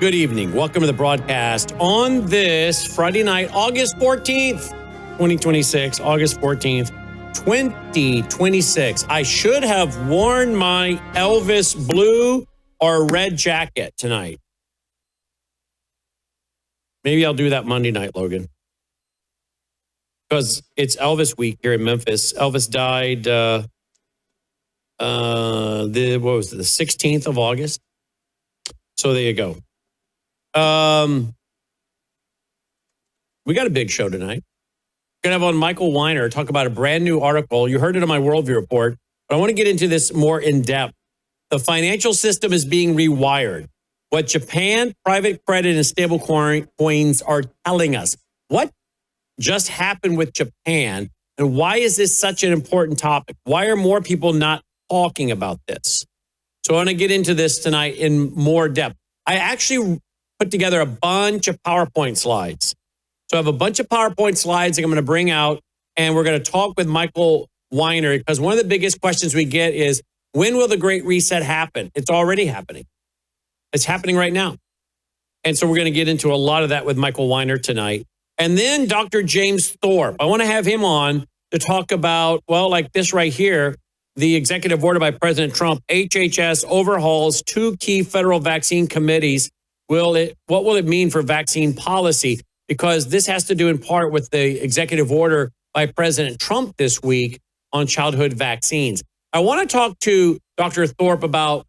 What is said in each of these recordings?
Good evening. Welcome to the broadcast on this Friday night, August 14th, 2026. August 14th, 2026. I should have worn my Elvis blue or red jacket tonight. Maybe I'll do that Monday night, Logan. Because it's Elvis week here in Memphis. Elvis died the 16th of August. So there you go. We got a big show tonight. We're going to have on Michael Weiner talk about a brand new article. You heard it on my Worldview report, but I want to get into this more in depth. The financial system is being rewired. What Japan, private credit, and stable coins are telling us. What just happened with Japan, and why is this such an important topic? Why are more people not talking about this? So I want to get into this tonight in more depth. I actually put together a bunch of PowerPoint slides. So I have a bunch of PowerPoint slides that I'm going to bring out, and we're going to talk with Michael Weiner, because one of the biggest questions we get is, when will the Great Reset happen? It's already happening. It's happening right now. And so we're going to get into a lot of that with Michael Weiner tonight. And then Dr. James Thorp. I want to have him on to talk about, well, like this right here, the executive order by President Trump, HHS overhauls 2 key federal vaccine committees. What will it mean for vaccine policy? Because this has to do in part with the executive order by President Trump this week on childhood vaccines. I want to talk to Dr. Thorp about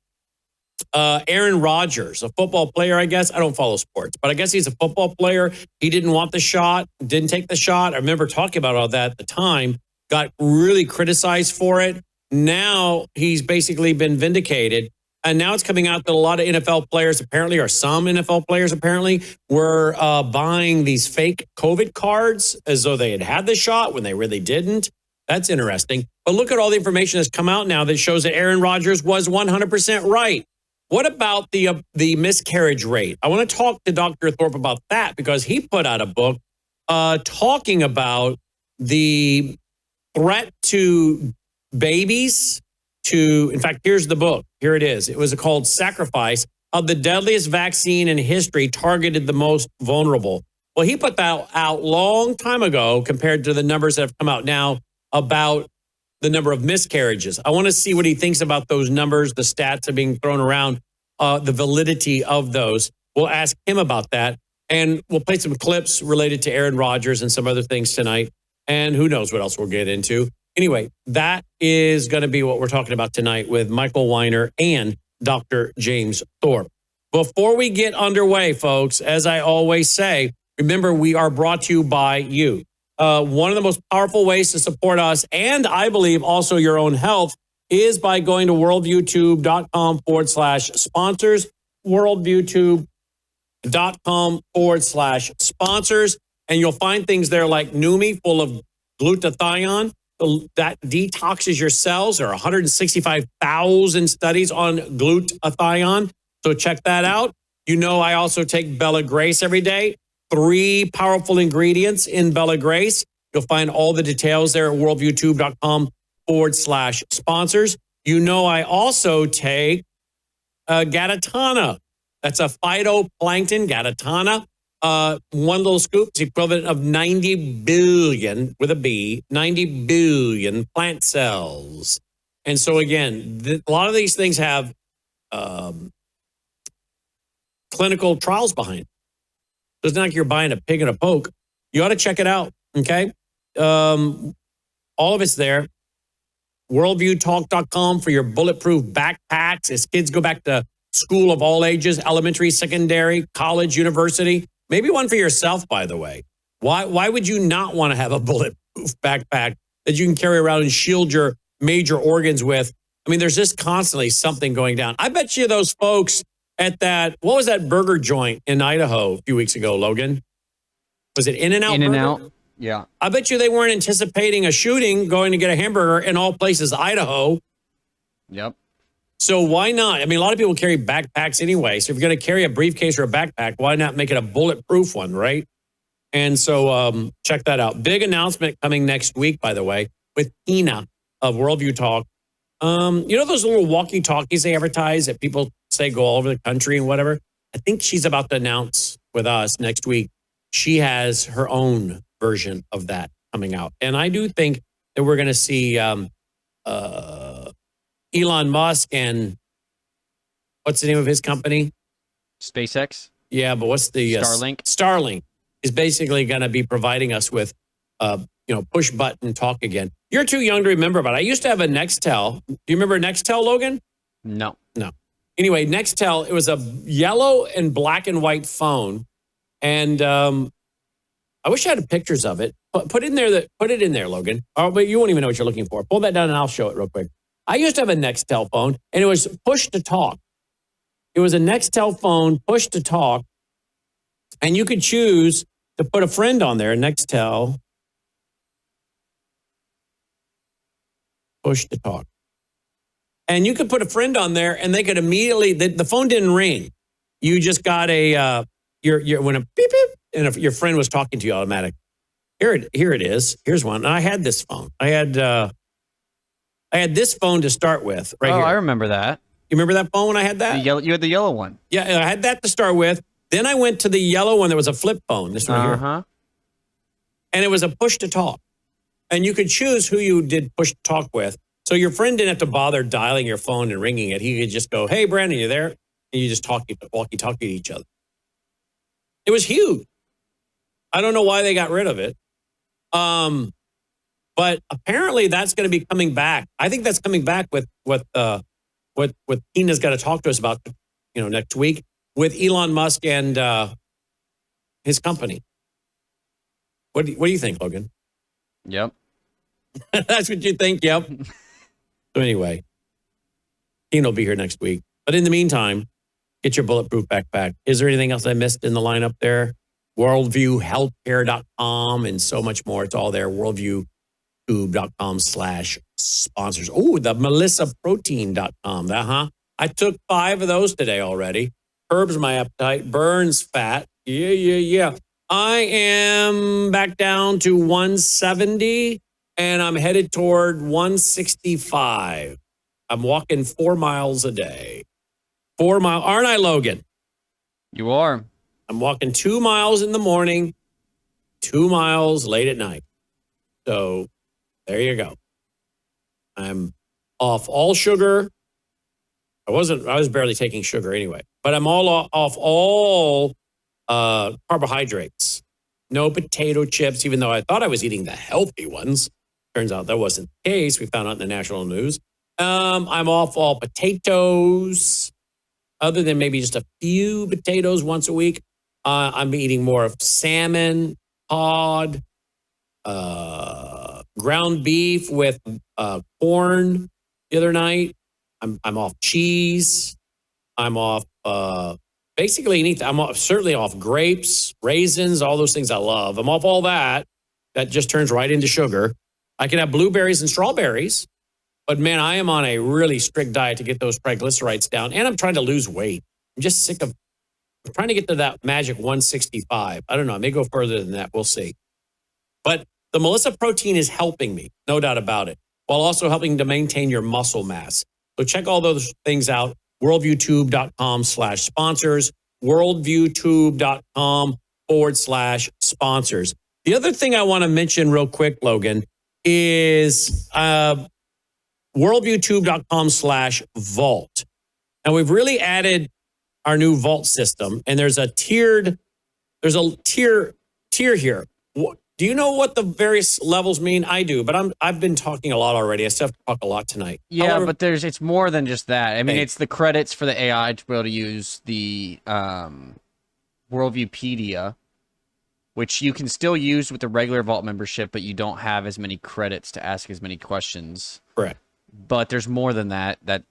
Aaron Rodgers, a football player, I guess. I don't follow sports, but I guess he's a football player. He didn't want the shot, didn't take the shot. I remember talking about all that at the time, got really criticized for it. Now he's basically been vindicated. And now it's coming out that a lot of NFL players apparently, or some NFL players apparently, were buying these fake COVID cards as though they had had the shot when they really didn't. That's interesting. But look at all the information that's come out now that shows that Aaron Rodgers was 100% right. What about the miscarriage rate? I want to talk to Dr. Thorp about that, because he put out a book talking about the threat to babies. In fact, here's the book. Here it is. It was called Sacrifice: How the Deadliest Vaccine in History Targeted the Most Vulnerable. Well, he put that out long time ago compared to the numbers that have come out now about the number of miscarriages. I want to see what he thinks about those numbers, the stats are being thrown around, the validity of those. We'll ask him about that. And we'll play some clips related to Aaron Rodgers and some other things tonight. And who knows what else we'll get into. Anyway, that is going to be what we're talking about tonight with Michael Weiner and Dr. James Thorp. Before we get underway, folks, as I always say, remember, we are brought to you by you. One of the most powerful ways to support us, and I believe also your own health, is by going to worldviewtube.com/sponsors, worldviewtube.com/sponsors, and you'll find things there like Numi, full of glutathione. That detoxes your cells. There are 165,000 studies on glutathione. So check that out. You know, I also take Bella Grace every day. 3 powerful ingredients in Bella Grace. You'll find all the details there at worldviewtube.com/sponsors. You know, I also take Gatatana. That's a phytoplankton, Gatatana. One little scoop is equivalent of 90 billion, with a B, 90 billion plant cells. And so again, a lot of these things have clinical trials behind it. So it's not like you're buying a pig in a poke. You ought to check it out, okay? All of it's there. Worldviewtalk.com for your bulletproof backpacks as kids go back to school of all ages, elementary, secondary, college, university. Maybe one for yourself, by the way. Why would you not want to have a bulletproof backpack that you can carry around and shield your major organs with? I mean, there's just constantly something going down. I bet you those folks at that, what was that burger joint in Idaho a few weeks ago, Logan? Was it In-N-Out? In-N-Out, yeah. I bet you they weren't anticipating a shooting going to get a hamburger in all places, Idaho. Yep. So why not? I mean, a lot of people carry backpacks anyway. So if you're going to carry a briefcase or a backpack, why not make it a bulletproof one, right? And so check that out. Big announcement coming next week, by the way, with Ina of Worldview Talk. You know those little walkie-talkies they advertise that people say go all over the country and whatever? I think she's about to announce with us next week. She has her own version of that coming out. And I do think that we're going to see Elon Musk and what's the name of his company? SpaceX. Yeah, but what's the Starlink? Starlink is basically going to be providing us with, push button talk again. You're too young to remember, but I used to have a Nextel. Do you remember Nextel, Logan? No. No. Anyway, Nextel, it was a yellow and black and white phone. And I wish I had pictures of it. Put it in there, Logan. Oh, but you won't even know what you're looking for. Pull that down and I'll show it real quick. I used to have a Nextel phone and it was push to talk. It was a Nextel phone, push to talk. And you could choose to put a friend on there, Nextel, push to talk. And you could put a friend on there and they could immediately, the phone didn't ring. You just got when a beep, beep, and if your friend was talking to you automatic. Here it is. Here's one. And I had this phone. I had this phone to start with right here. I remember that. You remember that phone when I had that? You had the yellow one. Yeah, I had that to start with. Then I went to the yellow one that was a flip phone. This one here. And it was a push to talk. And you could choose who you did push to talk with. So your friend didn't have to bother dialing your phone and ringing it. He could just go, "Hey, Brandon, you there?" And you just walkie-talkie to each other. It was huge. I don't know why they got rid of it. But apparently that's going to be coming back. I think that's coming back with what Tina's got to talk to us about, next week with Elon Musk and his company. What do you think, Logan? Yep. That's what you think? Yep. So anyway, Tina will be here next week. But in the meantime, get your bulletproof backpack. Is there anything else I missed in the lineup there? WorldviewHealthcare.com and so much more. It's all there. WorldviewTube.com/sponsors. Oh, the MelissaProtein.com. I took 5 of those today already. Curbs my appetite, burns fat. Yeah. I am back down to 170 and I'm headed toward 165. I'm walking 4 miles a day. 4 miles. Aren't I, Logan? You are. I'm walking 2 miles in the morning, 2 miles late at night. So there you go. I'm off all sugar. I was barely taking sugar anyway, but I'm off all carbohydrates. No potato chips, even though I thought I was eating the healthy ones. Turns out that wasn't the case. We found out in the national news. I'm off all potatoes, other than maybe just a few potatoes once a week. I'm eating more of salmon, cod, ground beef with corn the other night. I'm off cheese. I'm off basically anything. Certainly off grapes, raisins, all those things I love. I'm off all that. That just turns right into sugar. I can have blueberries and strawberries, but man, I am on a really strict diet to get those triglycerides down, and I'm trying to lose weight. I'm just sick of trying to get to that magic 165. I don't know. I may go further than that. We'll see. But the Melissa Protein is helping me, no doubt about it, while also helping to maintain your muscle mass. So check all those things out. WorldviewTube.com/sponsors. WorldviewTube.com/sponsors. The other thing I want to mention real quick, Logan, is WorldviewTube.com/vault. Now we've really added our new vault system, and there's a tier here. Do you know what the various levels mean? I do, but I've been talking a lot already. I still have to talk a lot tonight. Yeah, However, but it's more than just that. I mean, it's the credits for the AI to be able to use the Worldviewpedia, which you can still use with the regular Vault membership, but you don't have as many credits to ask as many questions. Correct. But there's more than that. That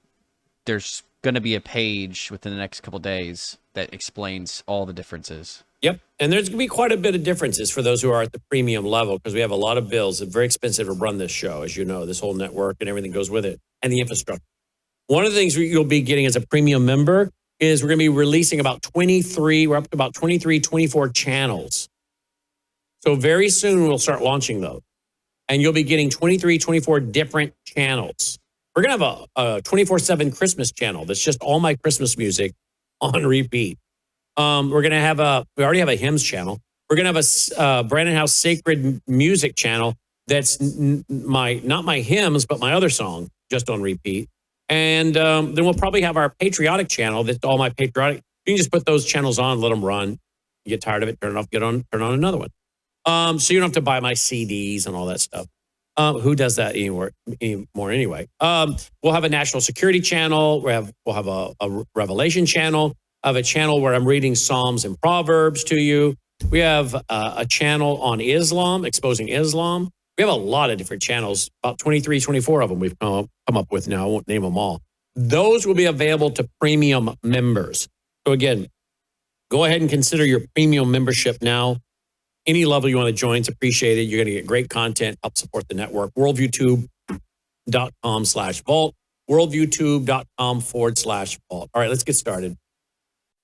there's going to be a page within the next couple days that explains all the differences. Yep. And there's going to be quite a bit of differences for those who are at the premium level, because we have a lot of bills. It's very expensive to run this show, as you know, this whole network and everything goes with it, and the infrastructure. One of the things you'll be getting as a premium member is we're going to be releasing we're up to about 23, 24 channels. So very soon we'll start launching those. And you'll be getting 23, 24 different channels. We're going to have a 24/7 Christmas channel that's just all my Christmas music on repeat. We're going to have we already have a hymns channel. We're going to have a Brandon House Sacred Music channel that's not my hymns, but my other song just on repeat. And then we'll probably have our patriotic channel. That's all my patriotic. You can just put those channels on, let them run. You get tired of it, turn it off, turn on another one. So you don't have to buy my CDs and all that stuff. Who does that anymore anyway? We'll have a national security channel. We'll have a Revelation channel. I have a channel where I'm reading Psalms and Proverbs to you. We have a channel on Islam, exposing Islam. We have a lot of different channels, about 23, 24 of them we've come up with now. I won't name them all. Those will be available to premium members. So again, go ahead and consider your premium membership now. Any level you want to join is appreciated. You're going to get great content, help support the network. worldviewtube.com/vault. worldviewtube.com/vault. All right, let's get started.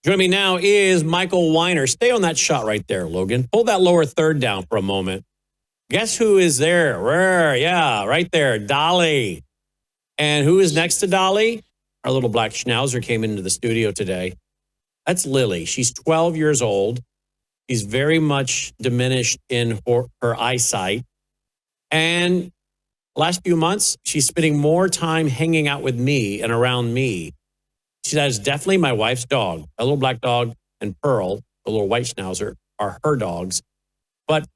Joining me now is Michael Weiner. Stay on that shot right there, Logan. Pull that lower third down for a moment. Guess who is there? Where? Yeah, right there, Dolly. And who is next to Dolly? Our little black schnauzer came into the studio today. That's Lily. She's 12 years old. She's very much diminished in her eyesight. And last few months, she's spending more time hanging out with me and around me. That is definitely my wife's dog. A little black dog and Pearl, the little white schnauzer, are her dogs. But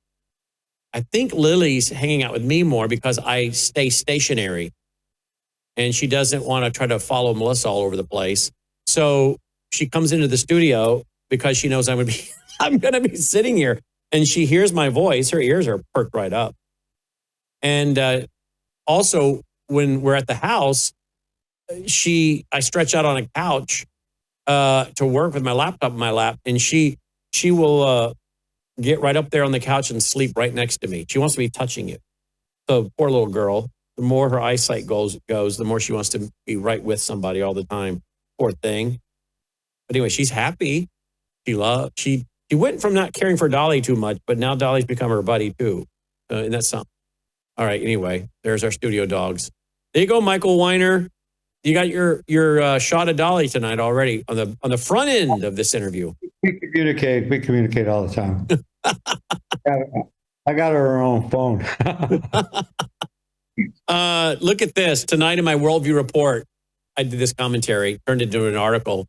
I think Lily's hanging out with me more because I stay stationary. And she doesn't want to try to follow Melissa all over the place. So she comes into the studio because she knows I'm going to be sitting here. And she hears my voice. Her ears are perked right up. And also, when we're at the house, I stretch out on a couch to work with my laptop in my lap, and she will get right up there on the couch and sleep right next to me. She wants to be touching it. So poor little girl. The more her eyesight goes, the more she wants to be right with somebody all the time. Poor thing. But anyway, she's happy. She went from not caring for Dolly too much, but now Dolly's become her buddy too, and that's something. All right. Anyway, there's our studio dogs. There you go, Michael Weiner. You got your shot of Dolly tonight already on the front end of this interview. We communicate all the time. I got her own phone. Look at this. Tonight in my Worldview report, I did this commentary, turned it into an article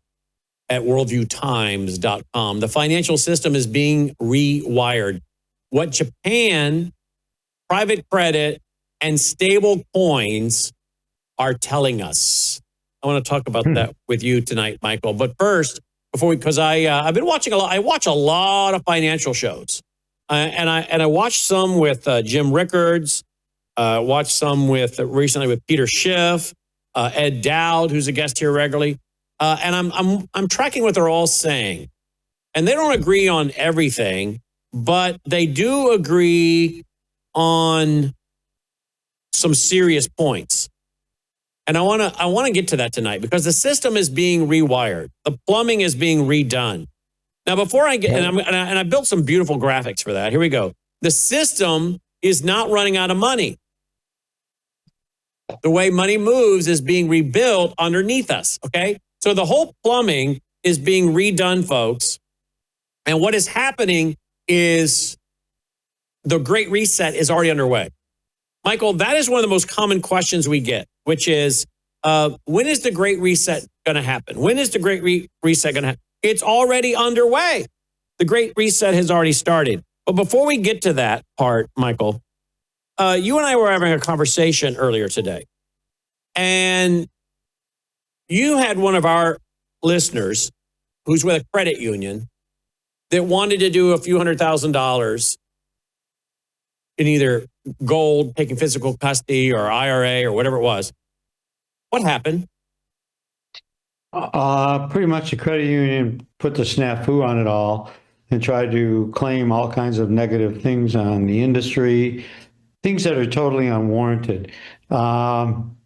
at worldviewtimes.com. The financial system is being rewired. What Japan, private credit, and stable coins are telling us. I want to talk about that with you tonight, Michael. But first, because I've been watching a lot. I watch a lot of financial shows, and I watched some with Jim Rickards. Watched some recently with Peter Schiff, Ed Dowd, who's a guest here regularly, and I'm tracking what they're all saying, and they don't agree on everything, but they do agree on some serious points. And I want to get to that tonight because the system is being rewired. The plumbing is being redone. Now, before I get, and I built some beautiful graphics for that. Here we go. The system is not running out of money. The way money moves is being rebuilt underneath us. Okay. So the whole plumbing is being redone, folks. And what is happening is the Great Reset is already underway. Michael, that is one of the most common questions we get, which is, when is the Great Reset going to happen? When is the Great Reset going to happen? It's already underway. The Great Reset has already started. But before we get to that part, Michael, you and I were having a conversation earlier today. And you had one of our listeners who's with a credit union that wanted to do a few $100,000 in either gold, taking physical custody, or IRA, or whatever it was. What happened? Pretty much the credit union put the snafu on it all and tried to claim all kinds of negative things on the industry, things that are totally unwarranted.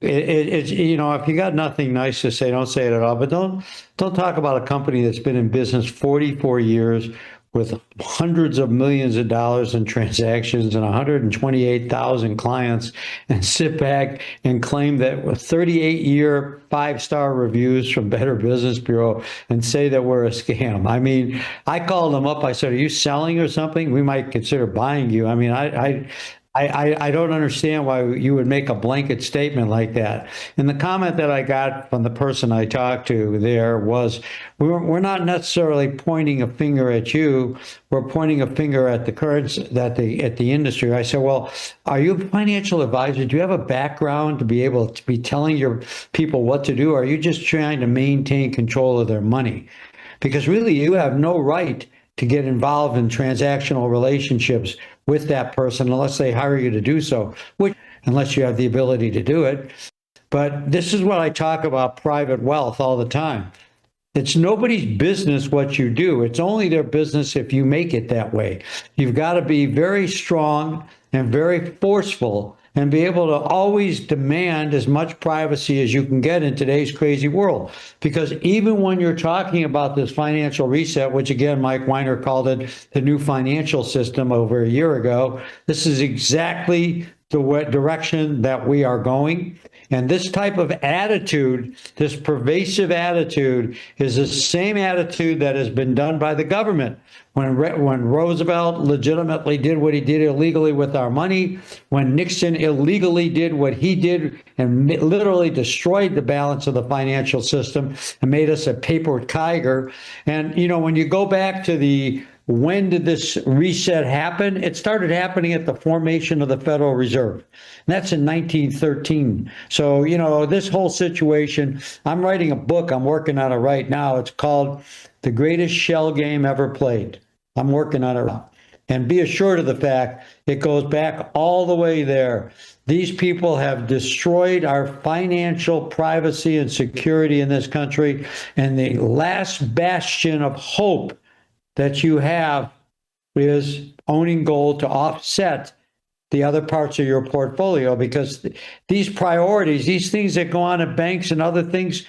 It's if you got nothing nice to say, don't say it at all. But don't talk about a company that's been in business 44 years with hundreds of millions of dollars in transactions and 128,000 clients and sit back and claim that with 38-year 5-star reviews from Better Business Bureau and say that we're a scam. I mean, I called them up. I said, are you selling or something? We might consider buying you. I mean, I don't understand why you would make a blanket statement like that. And the comment that I got from the person I talked to there was, we're not necessarily pointing a finger at you. We're pointing a finger at the currents at the industry. I said, well, are you a financial advisor? Do you have a background to be able to be telling your people what to do? Or are you just trying to maintain control of their money? Because really, you have no right to get involved in transactional relationships with that person unless they hire you to do so, which, unless you have the ability to do it. But this is what I talk about private wealth all the time. It's nobody's business what you do. It's only their business if you make it that way. You've got to be very strong and very forceful and be able to always demand as much privacy as you can get in today's crazy world. Because even when you're talking about this financial reset, which again, Mike Weiner called it the new financial system over a year ago, this is exactly the direction that we are going. And this type of attitude, this pervasive attitude, is the same attitude that has been done by the government. When Roosevelt legitimately did what he did illegally with our money, when Nixon illegally did what he did and literally destroyed the balance of the financial system and made us a paper tiger. And, you know, when you go back to when did this reset happen? It started happening at the formation of the Federal Reserve. And that's in 1913. So, you know, this whole situation, I'm writing a book. I'm working on it right now. It's called The Greatest Shell Game Ever Played. I'm working on it now. And be assured of the fact it goes back all the way there. These people have destroyed our financial privacy and security in this country. And the last bastion of hope that you have is owning gold to offset the other parts of your portfolio, because these priorities, these things that go on at banks and other things,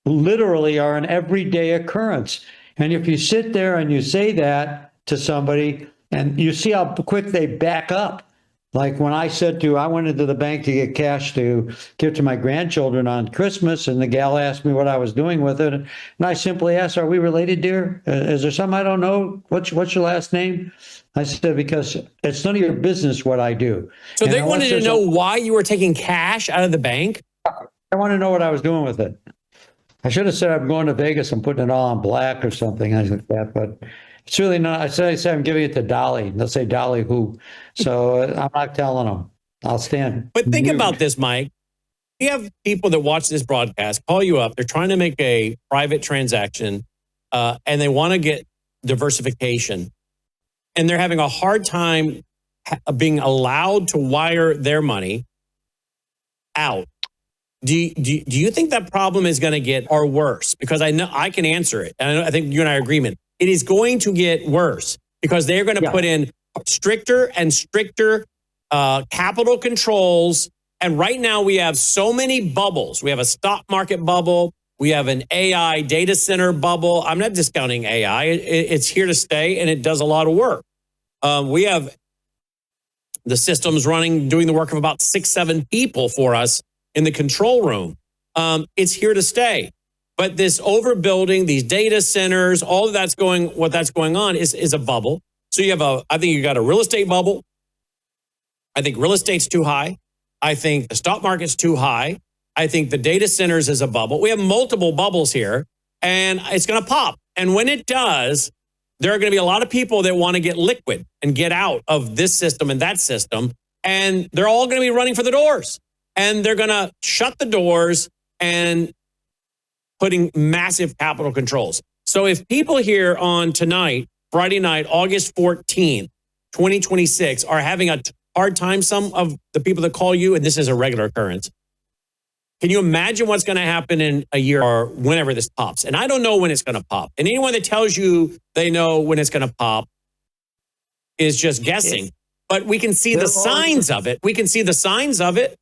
literally are an everyday occurrence. And if you sit there and you say that to somebody and you see how quick they back up, like when I went into the bank to get cash to give to my grandchildren on Christmas, and the gal asked me what I was doing with it. And I simply asked, are we related, dear? Is there something I don't know? What's your last name? I said, because it's none of your business what I do. So they wanted to know why you were taking cash out of the bank? I want to know what I was doing with it. I should have said I'm going to Vegas and putting it all on black or something like that, but it's really not. I say I'm giving it to Dolly. They'll say, Dolly who? So I'm not telling them. I'll stand. But think about this, Mike. We have people that watch this broadcast call you up. They're trying to make a private transaction and they want to get diversification. And they're having a hard time being allowed to wire their money out. Do you think that problem is going to get or worse? Because I know I can answer it. And I think you and I are in agreement. It is going to get worse because they're going to put in stricter and stricter capital controls. And right now we have so many bubbles. We have a stock market bubble. We have an AI data center bubble. I'm not discounting AI. It's here to stay, and it does a lot of work. We have the systems running, doing the work of about 6-7 people for us in the control room. It's here to stay. But this overbuilding, these data centers, all of that's going on is a bubble. So I think you got a real estate bubble. I think real estate's too high. I think the stock market's too high. I think the data centers is a bubble. We have multiple bubbles here, and it's going to pop. And when it does, there are going to be a lot of people that want to get liquid and get out of this system and that system. And they're all going to be running for the doors. And they're going to shut the doors and putting massive capital controls. So if people here on tonight, Friday night, August 14th, 2026, are having a hard time, some of the people that call you, and this is a regular occurrence, can you imagine what's going to happen in a year or whenever this pops? And I don't know when it's going to pop. And anyone that tells you they know when it's going to pop is just guessing. But we can see the signs of it. We can see the signs of it.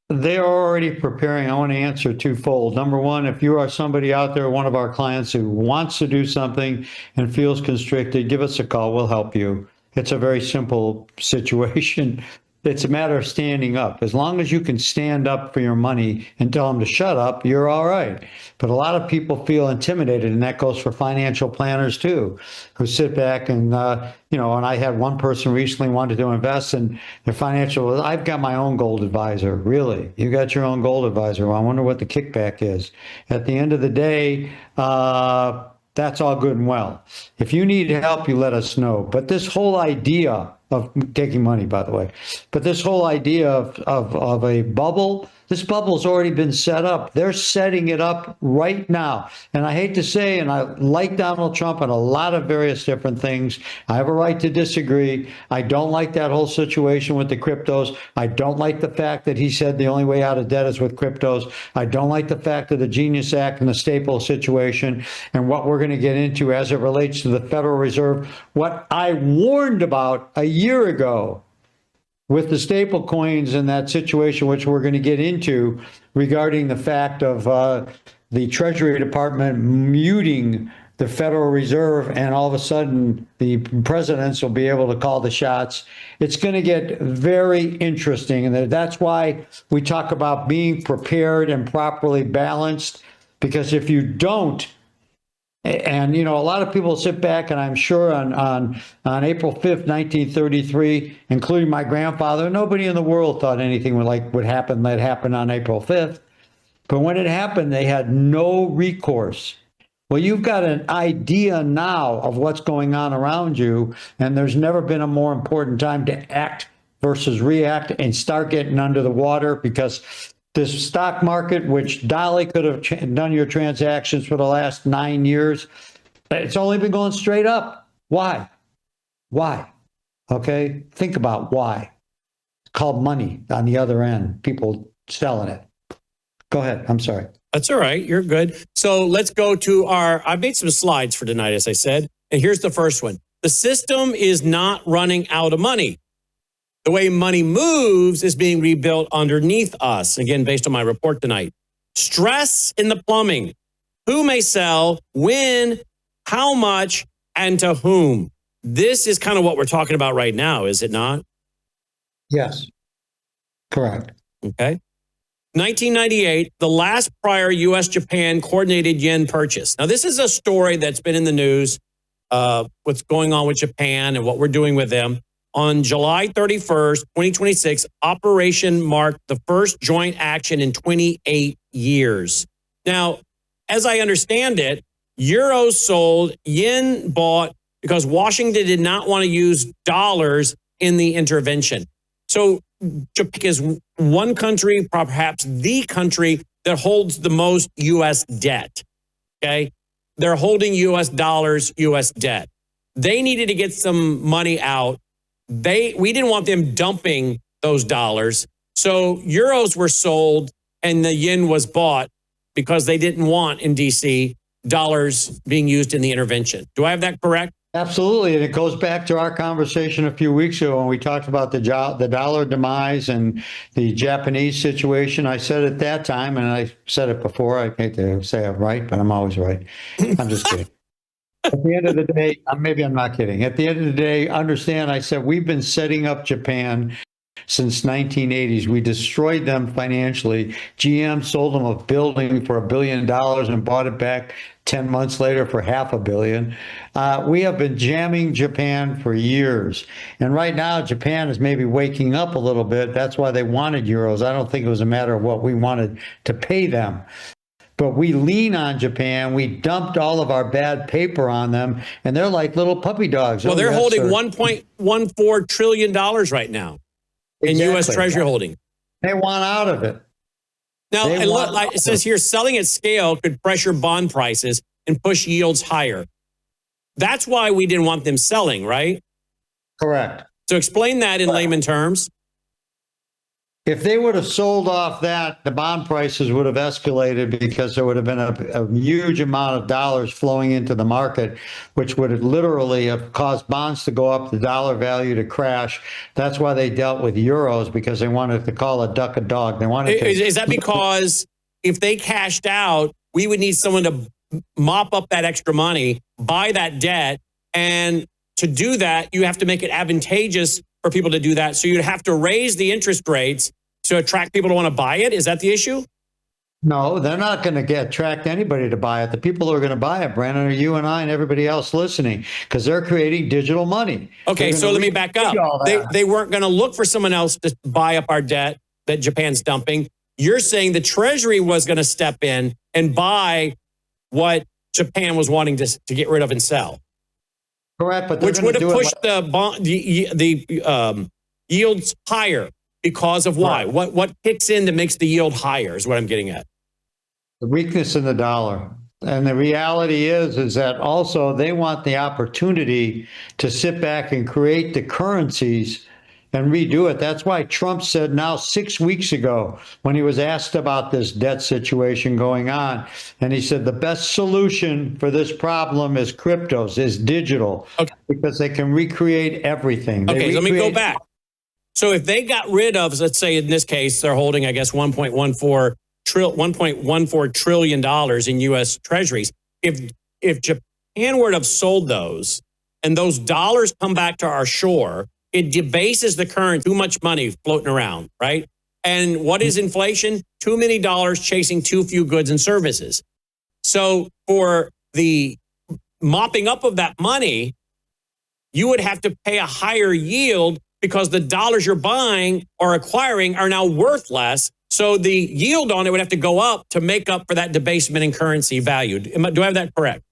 They are already preparing. I want to answer twofold. Number one, if you are somebody out there, one of our clients who wants to do something and feels constricted, give us a call. We'll help you. It's a very simple situation. It's a matter of standing up. As long as you can stand up for your money and tell them to shut up, you're all right. But a lot of people feel intimidated, and that goes for financial planners too, who sit back and, and I had one person recently wanted to invest in their financial. I've got my own gold advisor. Really? You got your own gold advisor? Well, I wonder what the kickback is. At the end of the day, that's all good and well. If you need help, you let us know. But this whole idea of taking money, by the way, but this whole idea of a bubble, this bubble's already been set up. They're setting it up right now. And I hate to say, and I like Donald Trump on a lot of various different things. I have a right to disagree. I don't like that whole situation with the cryptos. I don't like the fact that he said the only way out of debt is with cryptos. I don't like the fact of the Genius Act and the staple situation and what we're going to get into as it relates to the Federal Reserve. What I warned about a year ago with the staple coins and that situation, which we're going to get into regarding the fact of the Treasury Department muting the Federal Reserve, and all of a sudden the presidents will be able to call the shots. It's going to get very interesting. And that's why we talk about being prepared and properly balanced, because if you don't, and, a lot of people sit back, and I'm sure on April 5th, 1933, including my grandfather, nobody in the world thought anything would happen that happened on April 5th. But when it happened, they had no recourse. Well, you've got an idea now of what's going on around you, and there's never been a more important time to act versus react and start getting under the water, because this stock market, which Dolly could have done your transactions for the last 9 years, it's only been going straight up. Why? Why? Okay, think about why. It's called money on the other end, people selling it. Go ahead. I'm sorry. That's all right. You're good. So let's go to I made some slides for tonight, as I said. And here's the first one. The system is not running out of money. The way money moves is being rebuilt underneath us. Again, based on my report tonight. Stress in the plumbing. Who may sell, when, how much, and to whom? This is kind of what we're talking about right now, is it not? Yes. Correct. Okay. 1998, the last prior U.S.-Japan coordinated yen purchase. Now, this is a story that's been in the news, what's going on with Japan and what we're doing with them. On July 31st, 2026, Operation marked the first joint action in 28 years. Now, as I understand it, euros sold, yen bought, because Washington did not want to use dollars in the intervention. So Japan is one country, perhaps the country, that holds the most U.S. debt. Okay? They're holding U.S. dollars, U.S. debt. They needed to get some money out. We didn't want them dumping those dollars. So euros were sold and the yen was bought because they didn't want in D.C. dollars being used in the intervention. Do I have that correct? Absolutely. And it goes back to our conversation a few weeks ago when we talked about the dollar demise and the Japanese situation. I said at that time, and I said it before, I hate to say I'm right, but I'm always right. I'm just kidding. At the end of the day, maybe I'm not kidding. At the end of the day, understand, I said, we've been setting up Japan since 1980s. We destroyed them financially. GM sold them a building for $1 billion and bought it back 10 months later for $500 million. We have been jamming Japan for years. And right now, Japan is maybe waking up a little bit. That's why they wanted euros. I don't think it was a matter of what we wanted to pay them. But we lean on Japan. We dumped all of our bad paper on them, and they're like little puppy dogs. Well, they're holding $1.14 trillion right now in U.S. Treasury holding. They want out of it. Now, it says here, selling at scale could pressure bond prices and push yields higher. That's why we didn't want them selling, right? Correct. So explain that in layman terms. If they would have sold off that, the bond prices would have escalated because there would have been a huge amount of dollars flowing into the market, which would have literally have caused bonds to go up, the dollar value to crash. That's why they dealt with euros, because they wanted to call a duck a dog. They wanted to. Is that because if they cashed out, we would need someone to mop up that extra money, buy that debt, and to do that, you have to make it advantageous for people to do that. So you'd have to raise the interest rates to attract people to want to buy it. Is that the issue? No, they're not going to attract anybody to buy it. The people who are going to buy it, Brandon, are you and I and everybody else listening, because they're creating digital money. Okay, so let me back up. They weren't going to look for someone else to buy up our debt that Japan's dumping. You're saying the Treasury was going to step in and buy what Japan was wanting to get rid of and sell. Correct, but which would have pushed the yields higher because of why? Right. What kicks in that makes the yield higher is what I'm getting at. The weakness in the dollar. And the reality is that also they want the opportunity to sit back and create the currencies and redo it. That's why Trump said now 6 weeks ago when he was asked about this debt situation going on, and he said the best solution for this problem is cryptos, is digital, because they can recreate everything. Okay, let me go back. So if they got rid of, let's say in this case, they're holding, I guess, $1.14 trillion in U.S. Treasuries. If Japan were to have sold those and those dollars come back to our shore, it debases the currency, too much money floating around, right? And what is inflation? Too many dollars chasing too few goods and services. So for the mopping up of that money, you would have to pay a higher yield because the dollars you're buying or acquiring are now worth less. So the yield on it would have to go up to make up for that debasement in currency value. Do I have that correct?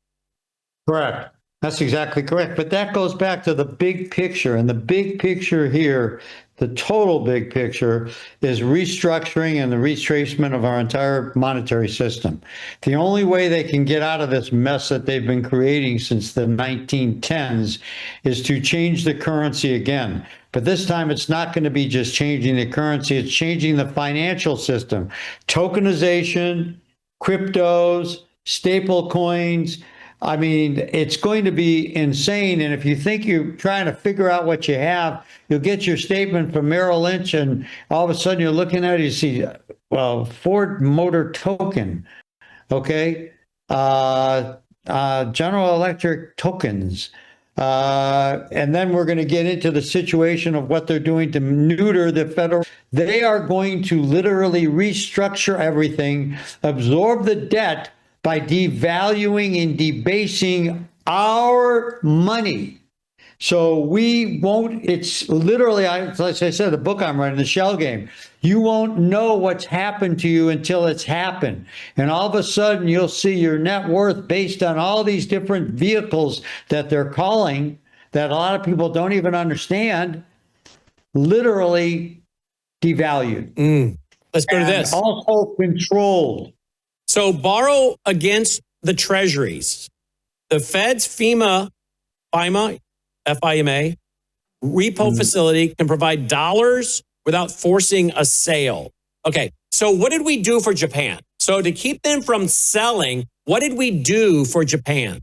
Correct. That's exactly correct. But that goes back to the big picture. And the big picture here, the total big picture, is restructuring and the retracement of our entire monetary system. The only way they can get out of this mess that they've been creating since the 1910s is to change the currency again. But this time it's not going to be just changing the currency, it's changing the financial system. Tokenization, cryptos, staple coins. I mean, it's going to be insane. And if you think you're trying to figure out what you have, you'll get your statement from Merrill Lynch, and all of a sudden you're looking at it, you see, well, Ford Motor Token, okay, General Electric tokens. And then we're going to get into the situation of what they're doing to neuter the federal. They are going to literally restructure everything, absorb the debt by devaluing and debasing our money. So we won't, it's literally, as I said, the book I'm writing, The Shell Game. You won't know what's happened to you until it's happened. And all of a sudden you'll see your net worth based on all these different vehicles that they're calling, that a lot of people don't even understand, literally devalued. Let's go to this. Also controlled. So borrow against the treasuries. The Fed's FIMA, F-I-M-A, repo facility can provide dollars without forcing a sale. Okay, so what did we do for Japan? So to keep them from selling, what did we do for Japan?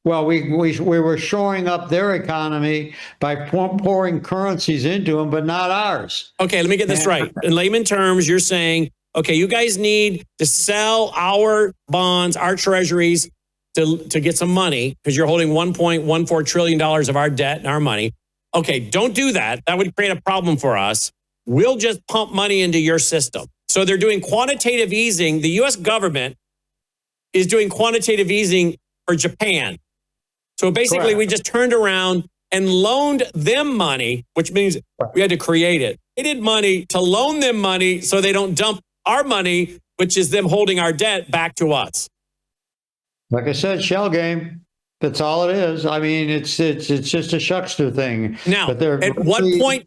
Well, we were shoring up their economy by pouring currencies into them, but not ours. Okay, let me get this right. In layman terms, you're saying, okay, you guys need to sell our bonds, our treasuries to get some money because you're holding $1.14 trillion of our debt and our money. Okay, don't do that. That would create a problem for us. We'll just pump money into your system. So they're doing quantitative easing. The U.S. government is doing quantitative easing for Japan. So basically, Correct. We just turned around and loaned them money, which means we had to create it. They did money to loan them money so they don't dump our money, which is them holding our debt back to us. Like I said, shell game. That's all it is. I mean, it's just a shuckster thing. Now, at what point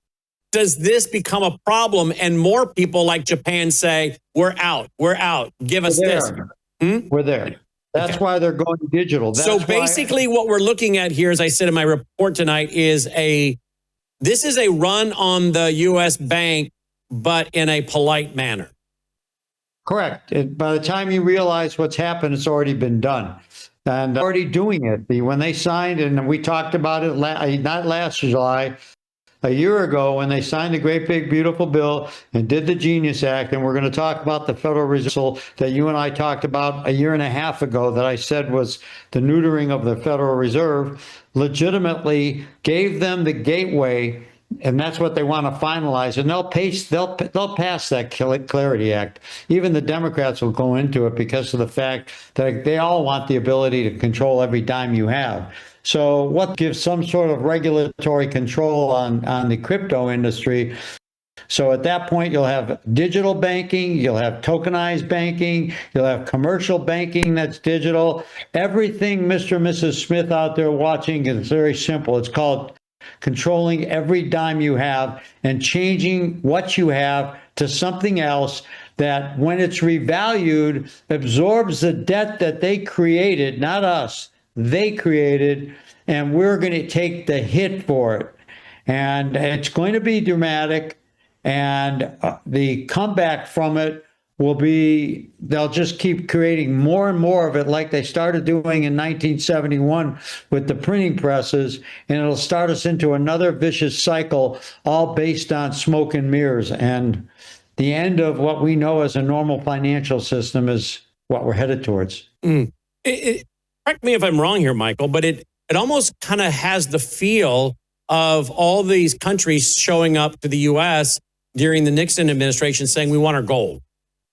does this become a problem and more people like Japan say, we're out, give us this? We're there. That's why they're going digital. So basically what we're looking at here, as I said in my report tonight, is this is a run on the U.S. bank but in a polite manner. Correct. By the time you realize what's happened, it's already been done. And already doing it. When they signed, and we talked about it not last July, a year ago, when they signed the great big beautiful bill and did the Genius Act, and we're going to talk about the Federal Reserve that you and I talked about a year and a half ago that I said was the neutering of the Federal Reserve, legitimately gave them the gateway. And that's what they want to finalize, and they'll pass that Clarity Act. Even the Democrats will go into it because of the fact that they all want the ability to control every dime you have. So what gives some sort of regulatory control on the crypto industry? So at that point, you'll have digital banking, you'll have tokenized banking, you'll have commercial banking that's digital. Everything, Mr. and Mrs. Smith out there watching, is very simple. It's called controlling every dime you have and changing what you have to something else that, when it's revalued, absorbs the debt that they created, not us, they created, and we're going to take the hit for it. And it's going to be dramatic, and the comeback from it will be, they'll just keep creating more and more of it, like they started doing in 1971 with the printing presses, and it'll start us into another vicious cycle, all based on smoke and mirrors. And the end of what we know as a normal financial system is what we're headed towards. Correct me if I'm wrong here, Michael, but it almost kind of has the feel of all these countries showing up to the U.S. during the Nixon administration saying, we want our gold.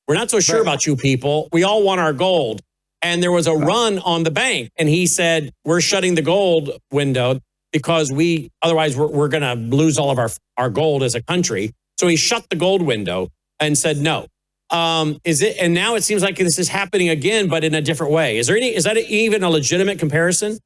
We're not so sure about you people. We all want our gold. And there was a run on the bank. And he said, we're shutting the gold window because otherwise we're going to lose all of our gold as a country. So he shut the gold window and said, no. And now it seems like this is happening again, but in a different way. Is that even a legitimate comparison?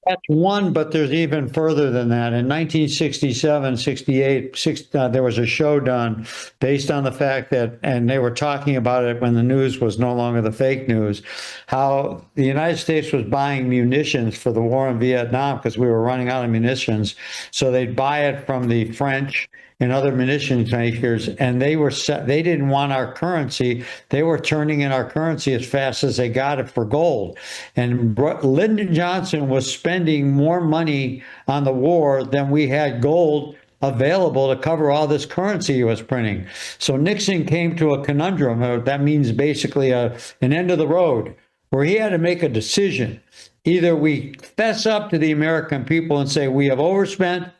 That's one, but there's even further than that. In 1967, 68, there was a show done based on the fact that, and they were talking about it when the news was no longer the fake news, how the United States was buying munitions for the war in Vietnam because we were running out of munitions. So they'd buy it from the French and other munitions makers, and they didn't want our currency. They were turning in our currency as fast as they got it for gold. And Lyndon Johnson was spending more money on the war than we had gold available to cover all this currency he was printing. So Nixon came to a conundrum. That means basically an end of the road, where he had to make a decision. Either we fess up to the American people and say, we have overspent,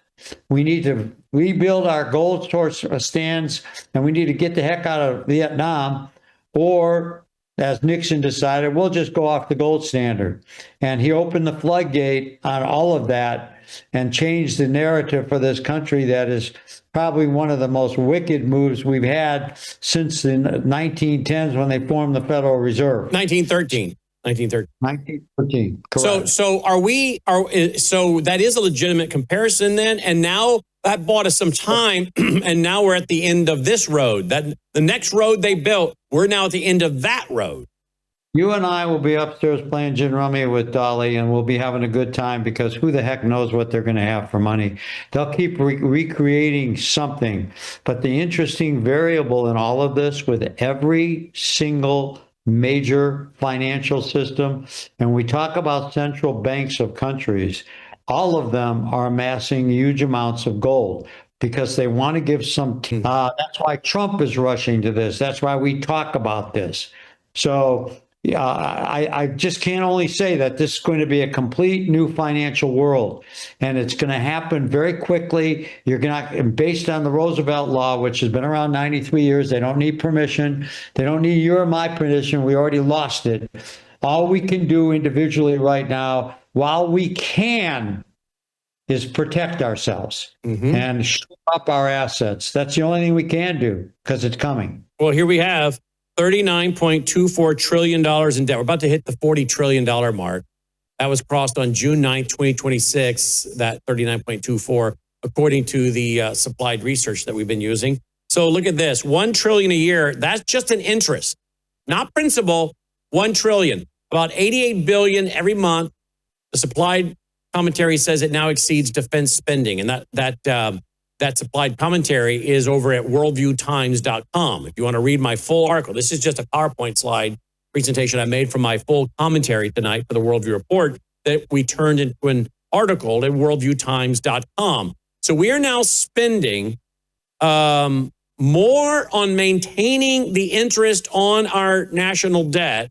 we need to rebuild our gold source stands, and we need to get the heck out of Vietnam, or, as Nixon decided, we'll just go off the gold standard. And he opened the floodgate on all of that and changed the narrative for this country. That is probably one of the most wicked moves we've had since the 1910s, when they formed the Federal Reserve. 1913. 1913. Correct. So that is a legitimate comparison then, and now that bought us some time, and now we're at the end of this road. That the next road they built, we're now at the end of that road. You and I will be upstairs playing gin rummy with Dolly, and we'll be having a good time, because who the heck knows what they're going to have for money. They'll keep recreating something. But the interesting variable in all of this, with every single major financial system, and we talk about central banks of countries, all of them are amassing huge amounts of gold because they want to give some. That's why Trump is rushing to this. That's why we talk about this. So I just can't only say that this is going to be a complete new financial world, and it's going to happen very quickly. You're going to, based on the Roosevelt law, which has been around 93 years. They don't need permission. They don't need your or my permission. We already lost it. All we can do individually right now, while we can, is protect ourselves and shore up our assets. That's the only thing we can do, because it's coming. Well, here we have $39.24 trillion in debt. We're about to hit the $40 trillion mark. That was crossed on June 9th, 2026, that 39.24, according to the supplied research that we've been using. So look at this, $1 trillion a year. That's just an interest, not principal. $1 trillion, about $88 billion every month. The supplied commentary says it now exceeds defense spending, and that that supplied commentary is over at worldviewtimes.com. If you want to read my full article, this is just a PowerPoint slide presentation I made from my full commentary tonight for the Worldview Report that we turned into an article at worldviewtimes.com. So we are now spending more on maintaining the interest on our national debt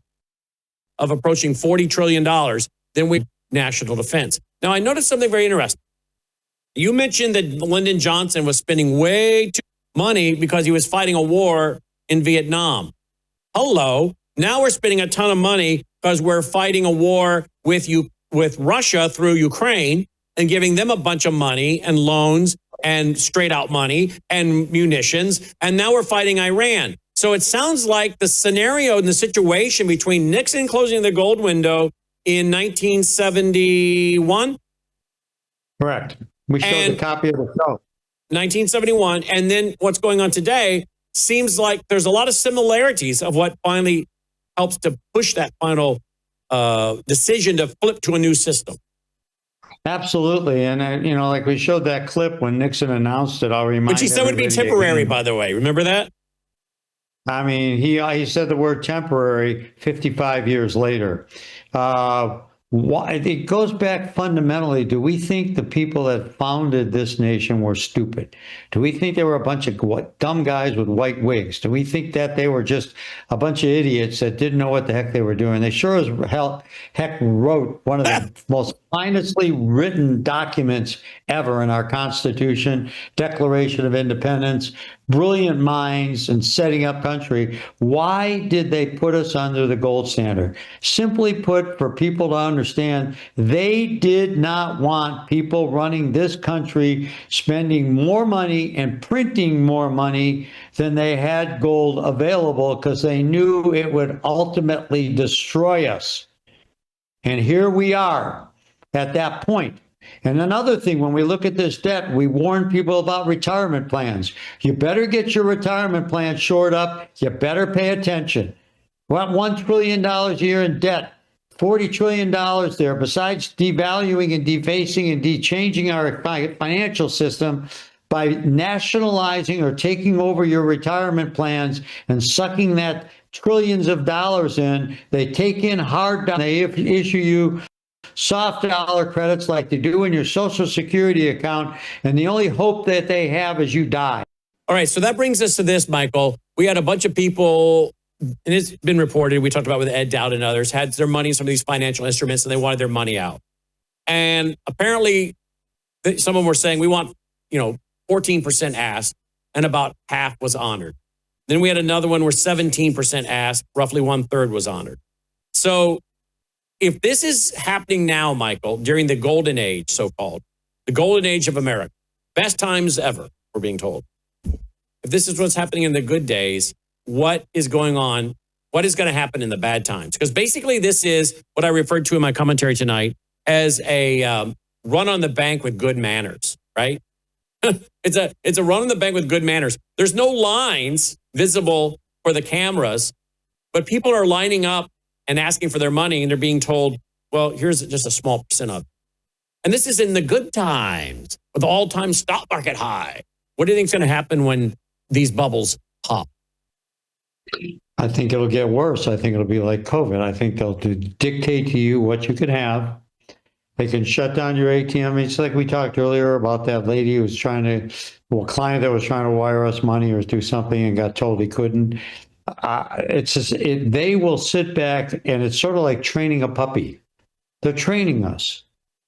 of approaching $40 trillion than we national defense. Now, I noticed something very interesting. You mentioned that Lyndon Johnson was spending way too much money because he was fighting a war in Vietnam. Hello. Now we're spending a ton of money because we're fighting a war with Russia through Ukraine and giving them a bunch of money and loans and straight out money and munitions. And now we're fighting Iran. So it sounds like the scenario and the situation between Nixon closing the gold window in 1971. Correct. We showed a copy of the show. 1971. And then what's going on today seems like there's a lot of similarities of what finally helps to push that final decision to flip to a new system. Absolutely. And, like we showed that clip when Nixon announced it, I'll remind Which he said would be temporary, by the way. Remember that? I mean, he said the word temporary 55 years later. It goes back fundamentally. Do we think the people that founded this nation were stupid? Do we think they were a bunch of dumb guys with white wigs? Do we think that they were just a bunch of idiots that didn't know what the heck they were doing? They sure as heck wrote one of the most finely written documents ever in our Constitution, Declaration of Independence, brilliant minds in setting up country. Why did they put us under the gold standard? Simply put, for people to understand, they did not want people running this country spending more money and printing more money than they had gold available because they knew it would ultimately destroy us. And here we are at that point. And another thing, when we look at this debt, we warn people about retirement plans. You better get your retirement plan shored up. You better pay attention. We're at $1 trillion a year in debt, $40 trillion there. Besides devaluing and defacing and changing our financial system by nationalizing or taking over your retirement plans and sucking that trillions of dollars in, they take in hard dollars. They issue you soft dollar credits like they do in your Social Security account, and the only hope that they have is you die. All right, so that brings us to this, Michael. We had a bunch of people, and it's been reported, we talked about with Ed Dowd and others, had their money in some of these financial instruments, and they wanted their money out. And apparently, some of them were saying, we want, 14% asked, and about half was honored. Then we had another one where 17% asked, roughly 1/3 was honored. So if this is happening now, Michael, during the golden age, so-called, the golden age of America, best times ever, we're being told. If this is what's happening in the good days, what is going on? What is going to happen in the bad times? Because basically this is what I referred to in my commentary tonight as a run on the bank with good manners, right? It's a run on the bank with good manners. There's no lines visible for the cameras, but people are lining up and asking for their money, and they're being told, well, here's just a small percent of it. And this is in the good times with the all-time stock market high. What do you think is going to happen when these bubbles pop? I think it'll get worse. I think it'll be like COVID. I think they'll dictate to you what you can have. They can shut down your ATM. It's like we talked earlier about that lady who was client that was trying to wire us money or do something and got told he couldn't. It's just, they will sit back, and it's sort of like training a puppy. They're training us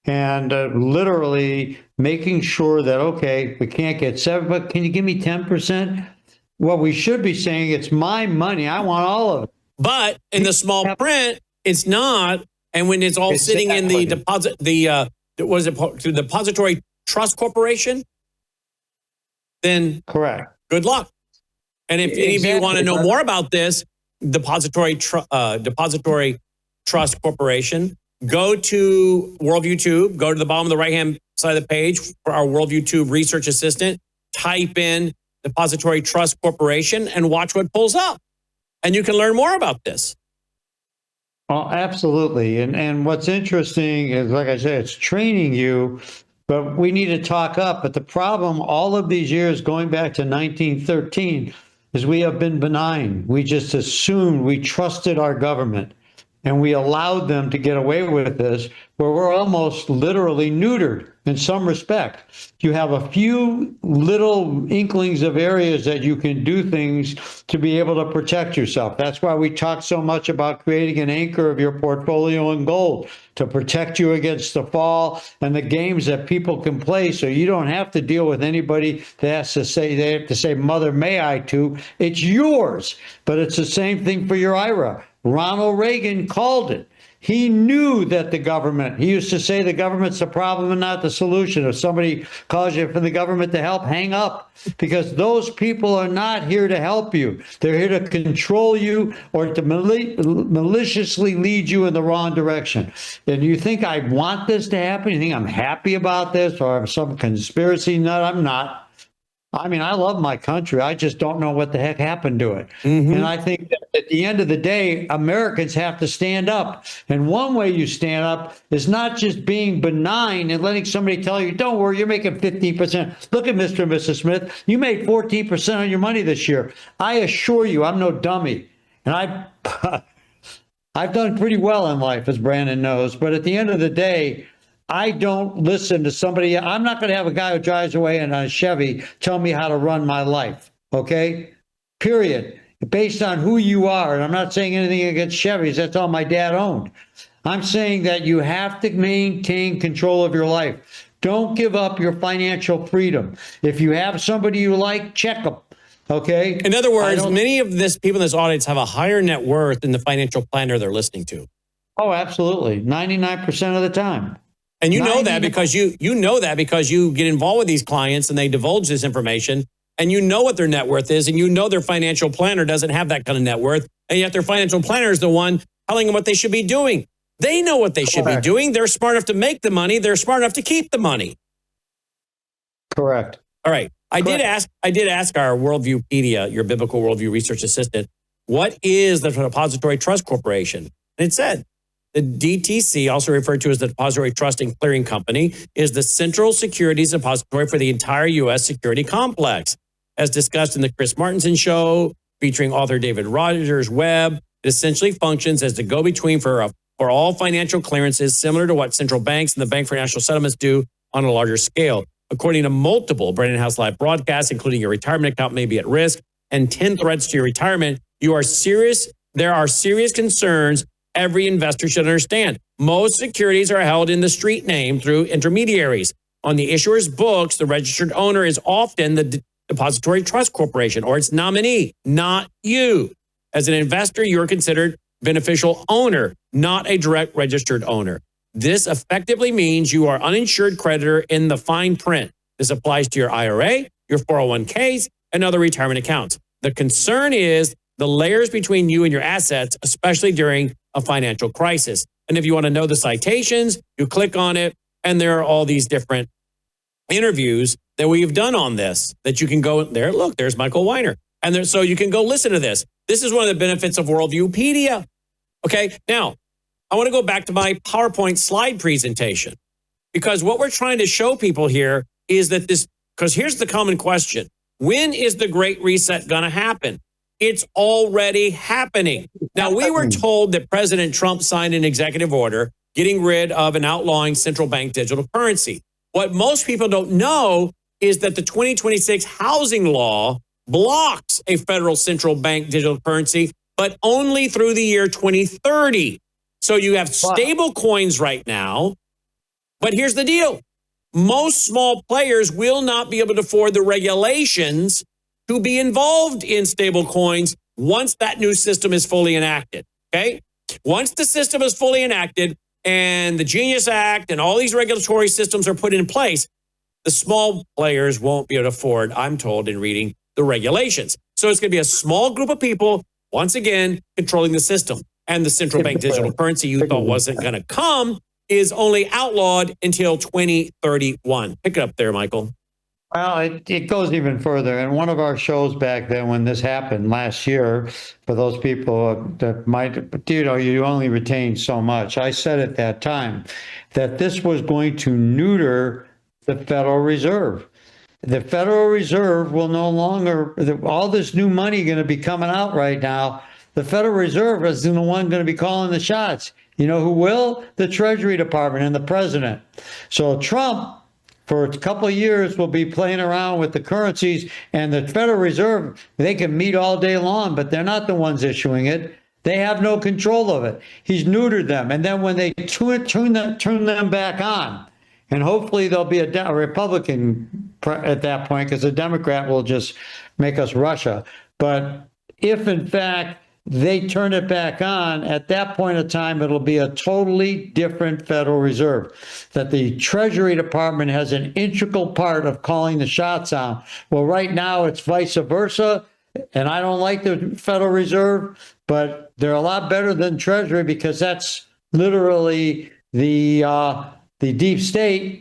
and literally making sure that, okay, we can't get 7, but can you give me 10%? What we should be saying, it's my money. I want all of it. But in the small print, it's not. And when it's all sitting in the Depository Trust Corporation, then correct. Good luck. And if any of you want to know more about this, Depository Trust Corporation, go to Worldview Tube, go to the bottom of the right-hand side of the page for our Worldview Tube research assistant, type in Depository Trust Corporation and watch what pulls up. And you can learn more about this. Oh, absolutely. And what's interesting is, like I said, it's training you but we need to talk up. But the problem all of these years, going back to 1913, is we have been benign. We just assumed, we trusted our government, and we allowed them to get away with this, where we're almost literally neutered in some respect. You have a few little inklings of areas that you can do things to be able to protect yourself. That's why we talk so much about creating an anchor of your portfolio in gold to protect you against the fall and the games that people can play, so you don't have to deal with anybody that has to say, they have to say, "Mother, may I," to. It's yours. But it's the same thing for your IRA. Ronald Reagan called it. He knew that the government, he used to say the government's the problem and not the solution. If somebody calls you for the government to help, hang up, because those people are not here to help you. They're here to control you or to maliciously lead you in the wrong direction. And you think I want this to happen? You think I'm happy about this, or I'm some conspiracy nut? I'm not. I mean, I love my country. I just don't know what the heck happened to it. And I think that at the end of the day, Americans have to stand up. And one way you stand up is not just being benign and letting somebody tell you, "Don't worry, you're making 15%. Look at Mr. and Mrs. Smith. You made 14% on your money this year." I assure you, I'm no dummy. And I've done pretty well in life, as Brandon knows. But at the end of the day, I don't listen to somebody. I'm not going to have a guy who drives away in a Chevy tell me how to run my life. Okay? Period. Based on who you are. And I'm not saying anything against Chevys. That's all my dad owned. I'm saying that you have to maintain control of your life. Don't give up your financial freedom. If you have somebody you like, check them. Okay? In other words, many of this people in this audience have a higher net worth than the financial planner they're listening to. Oh, absolutely. 99% of the time. And you know that because you know that because you get involved with these clients and they divulge this information, and you know what their net worth is, and you know their financial planner doesn't have that kind of net worth, and yet their financial planner is the one telling them what they should be doing. They know what they should be doing. They're smart enough to make the money. They're smart enough to keep the money. Correct. All right. I did ask our Worldviewpedia, your biblical worldview research assistant, what is the Depository Trust Corporation? And it said, the DTC, also referred to as the Depository Trust and Clearing Company, is the central securities depository for the entire U.S. security complex. As discussed in the Chris Martenson Show, featuring author David Rogers Webb, it essentially functions as the go-between for all financial clearances, similar to what central banks and the Bank for National Settlements do on a larger scale. According to multiple Brandon House Live broadcasts, including your retirement account may be at risk and 10 threats to your retirement, there are serious concerns every investor should understand. Most securities are held in the street name through intermediaries. On the issuer's books, the registered owner is often the Depository Trust Corporation or its nominee, not you. As an investor, you're considered beneficial owner, not a direct registered owner. This effectively means you are uninsured creditor in the fine print. This applies to your IRA, your 401ks, and other retirement accounts. The concern is the layers between you and your assets, especially during a financial crisis. And if you want to know the citations, you click on it, and there are all these different interviews that we've done on this that you can go there. Look, there's Michael Weiner. And so you can go listen to this. This is one of the benefits of Worldviewpedia. Okay, now I want to go back to my PowerPoint slide presentation, because what we're trying to show people here is that because here's the common question. When is the Great Reset going to happen? It's already happening. Now, we were told that President Trump signed an executive order getting rid of and outlawing central bank digital currency. What most people don't know is that the 2026 housing law blocks a federal central bank digital currency, but only through the year 2030. So you have stable coins right now, but here's the deal. Most small players will not be able to afford the regulations to be involved in stable coins once that new system is fully enacted, okay? Once the system is fully enacted and the Genius Act and all these regulatory systems are put in place, the small players won't be able to afford, I'm told in reading, the regulations. So it's going to be a small group of people, once again, controlling the system. And the central bank digital currency you thought wasn't going to come is only outlawed until 2031. Pick it up there, Michael. Well, it goes even further. And one of our shows back then when this happened last year, for those people that might, you only retain so much. I said at that time that this was going to neuter The Federal Reserve. The Federal Reserve will no longer, all this new money going to be coming out right now. The Federal Reserve is the one going to be calling the shots. You know who will? The Treasury Department and the president. So Trump, for a couple of years, will be playing around with the currencies, and the Federal Reserve, they can meet all day long, but they're not the ones issuing it. They have no control of it. He's neutered them. And then when they turn them back on, and hopefully there'll be a Republican at that point, because a Democrat will just make us Russia. But if, in fact, they turn it back on, at that point in time, it'll be a totally different Federal Reserve, that the Treasury Department has an integral part of calling the shots on. Well, right now it's vice versa, and I don't like the Federal Reserve, but they're a lot better than Treasury, because that's literally the deep state.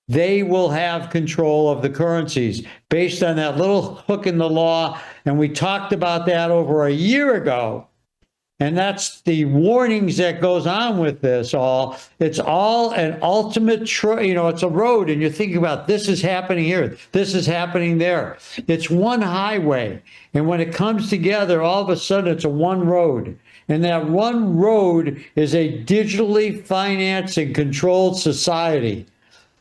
They will have control of the currencies based on that little hook in the law. And we talked about that over a year ago. And that's the warnings that goes on with this all. It's all an ultimate, it's a road. And you're thinking about, this is happening here, this is happening there. It's one highway. And when it comes together, all of a sudden it's a one road. And that one road is a digitally financed and controlled society,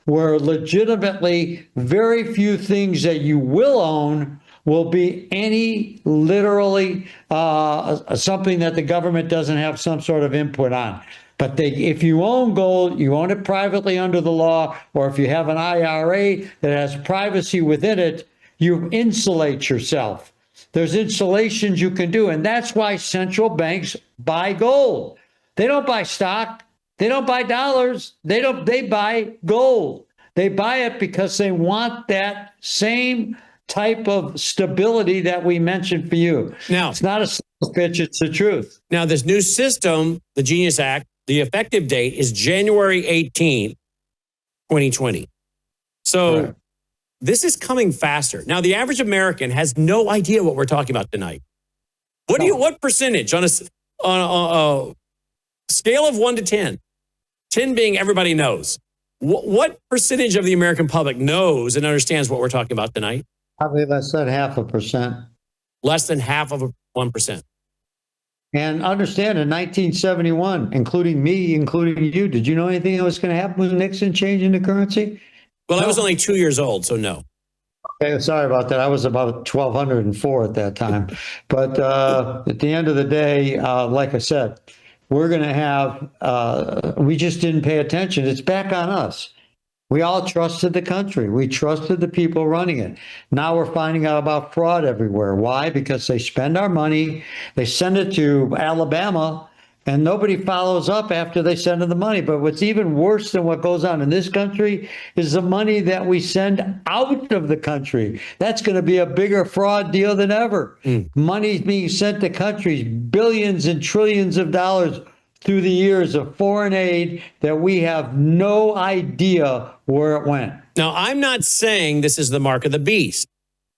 where legitimately very few things that you will own will be any literally something that the government doesn't have some sort of input on. But if you own gold, you own it privately under the law, or if you have an IRA that has privacy within it, you insulate yourself. There's installations you can do, and that's why central banks buy gold. They don't buy stock. They don't buy dollars. They buy gold. They buy it because they want that same type of stability that we mentioned for you. Now, it's not a sales pitch, it's the truth. Now, this new system, the Genius Act, the effective date is January 18th, 2020. So right. This is coming faster. Now, the average American has no idea what we're talking about tonight. What percentage on a scale of 1 to 10, 10 being everybody knows, what percentage of the American public knows and understands what we're talking about tonight? Probably less than 0.5%. Less than 1%. And understand, in 1971, including me, including you, did you know anything that was going to happen with Nixon changing the currency? Well, I was only 2 years old, so no. Okay, sorry about that. I was about 1,204 at that time. But at the end of the day, like I said, we're going to have, we just didn't pay attention. It's back on us. We all trusted the country. We trusted the people running it. Now we're finding out about fraud everywhere. Why? Because they spend our money, they send it to Alabama, and nobody follows up after they send them the money. But what's even worse than what goes on in this country is the money that we send out of the country. That's going to be a bigger fraud deal than ever. Money being sent to countries, billions and trillions of dollars through the years of foreign aid that we have no idea where it went. Now, I'm not saying this is the mark of the beast,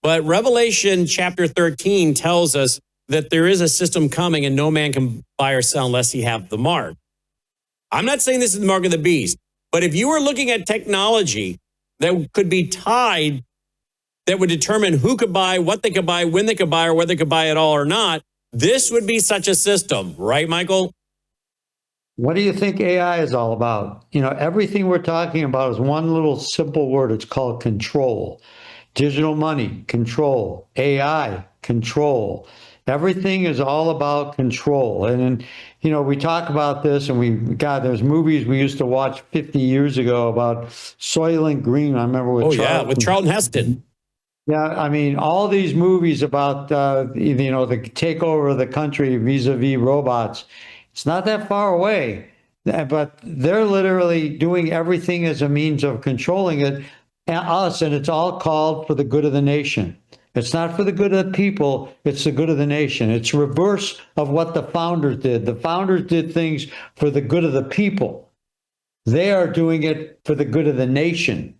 but Revelation chapter 13 tells us that there is a system coming and no man can buy or sell unless he have the mark. I'm not saying this is the mark of the beast, but if you were looking at technology that could be tied, that would determine who could buy, what they could buy, when they could buy, or whether they could buy at all or not, this would be such a system, right, Michael? What do you think AI is all about? You know, everything we're talking about is one little simple word. It's called control. Digital money, control. AI, control. Everything is all about control. And, you know, we talk about this and there's movies we used to watch 50 years ago about Soylent Green. I remember with with Charlton Heston. Yeah, I mean, all these movies about, the takeover of the country vis-a-vis robots. It's not that far away, but they're literally doing everything as a means of controlling it, and it's all called for the good of the nation. It's not for the good of the people, it's the good of the nation. It's reverse of what the founders did. The founders did things for the good of the people. They are doing it for the good of the nation.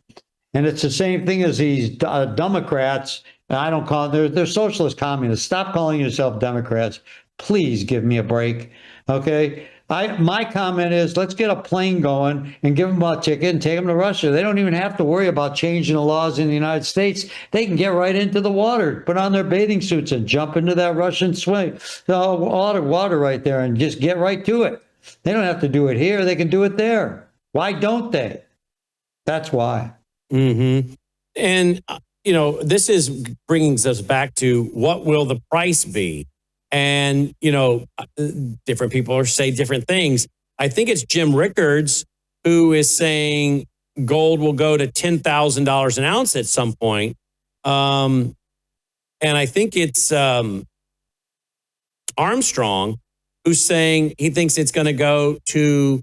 And it's the same thing as these Democrats. I don't call them, they're socialist communists. Stop calling yourself Democrats. Please give me a break. Okay. My comment is, let's get a plane going and give them a ticket and take them to Russia. They don't even have to worry about changing the laws in the United States. They can get right into the water, put on their bathing suits and jump into that Russian swing, water right there, and just get right to it. They don't have to do it here. They can do it there. Why don't they? That's why. Mm-hmm. And, this is bringing us back to what will the price be? And, different people say different things. I think it's Jim Rickards who is saying gold will go to $10,000 an ounce at some point. And I think it's Armstrong who's saying he thinks it's going to go to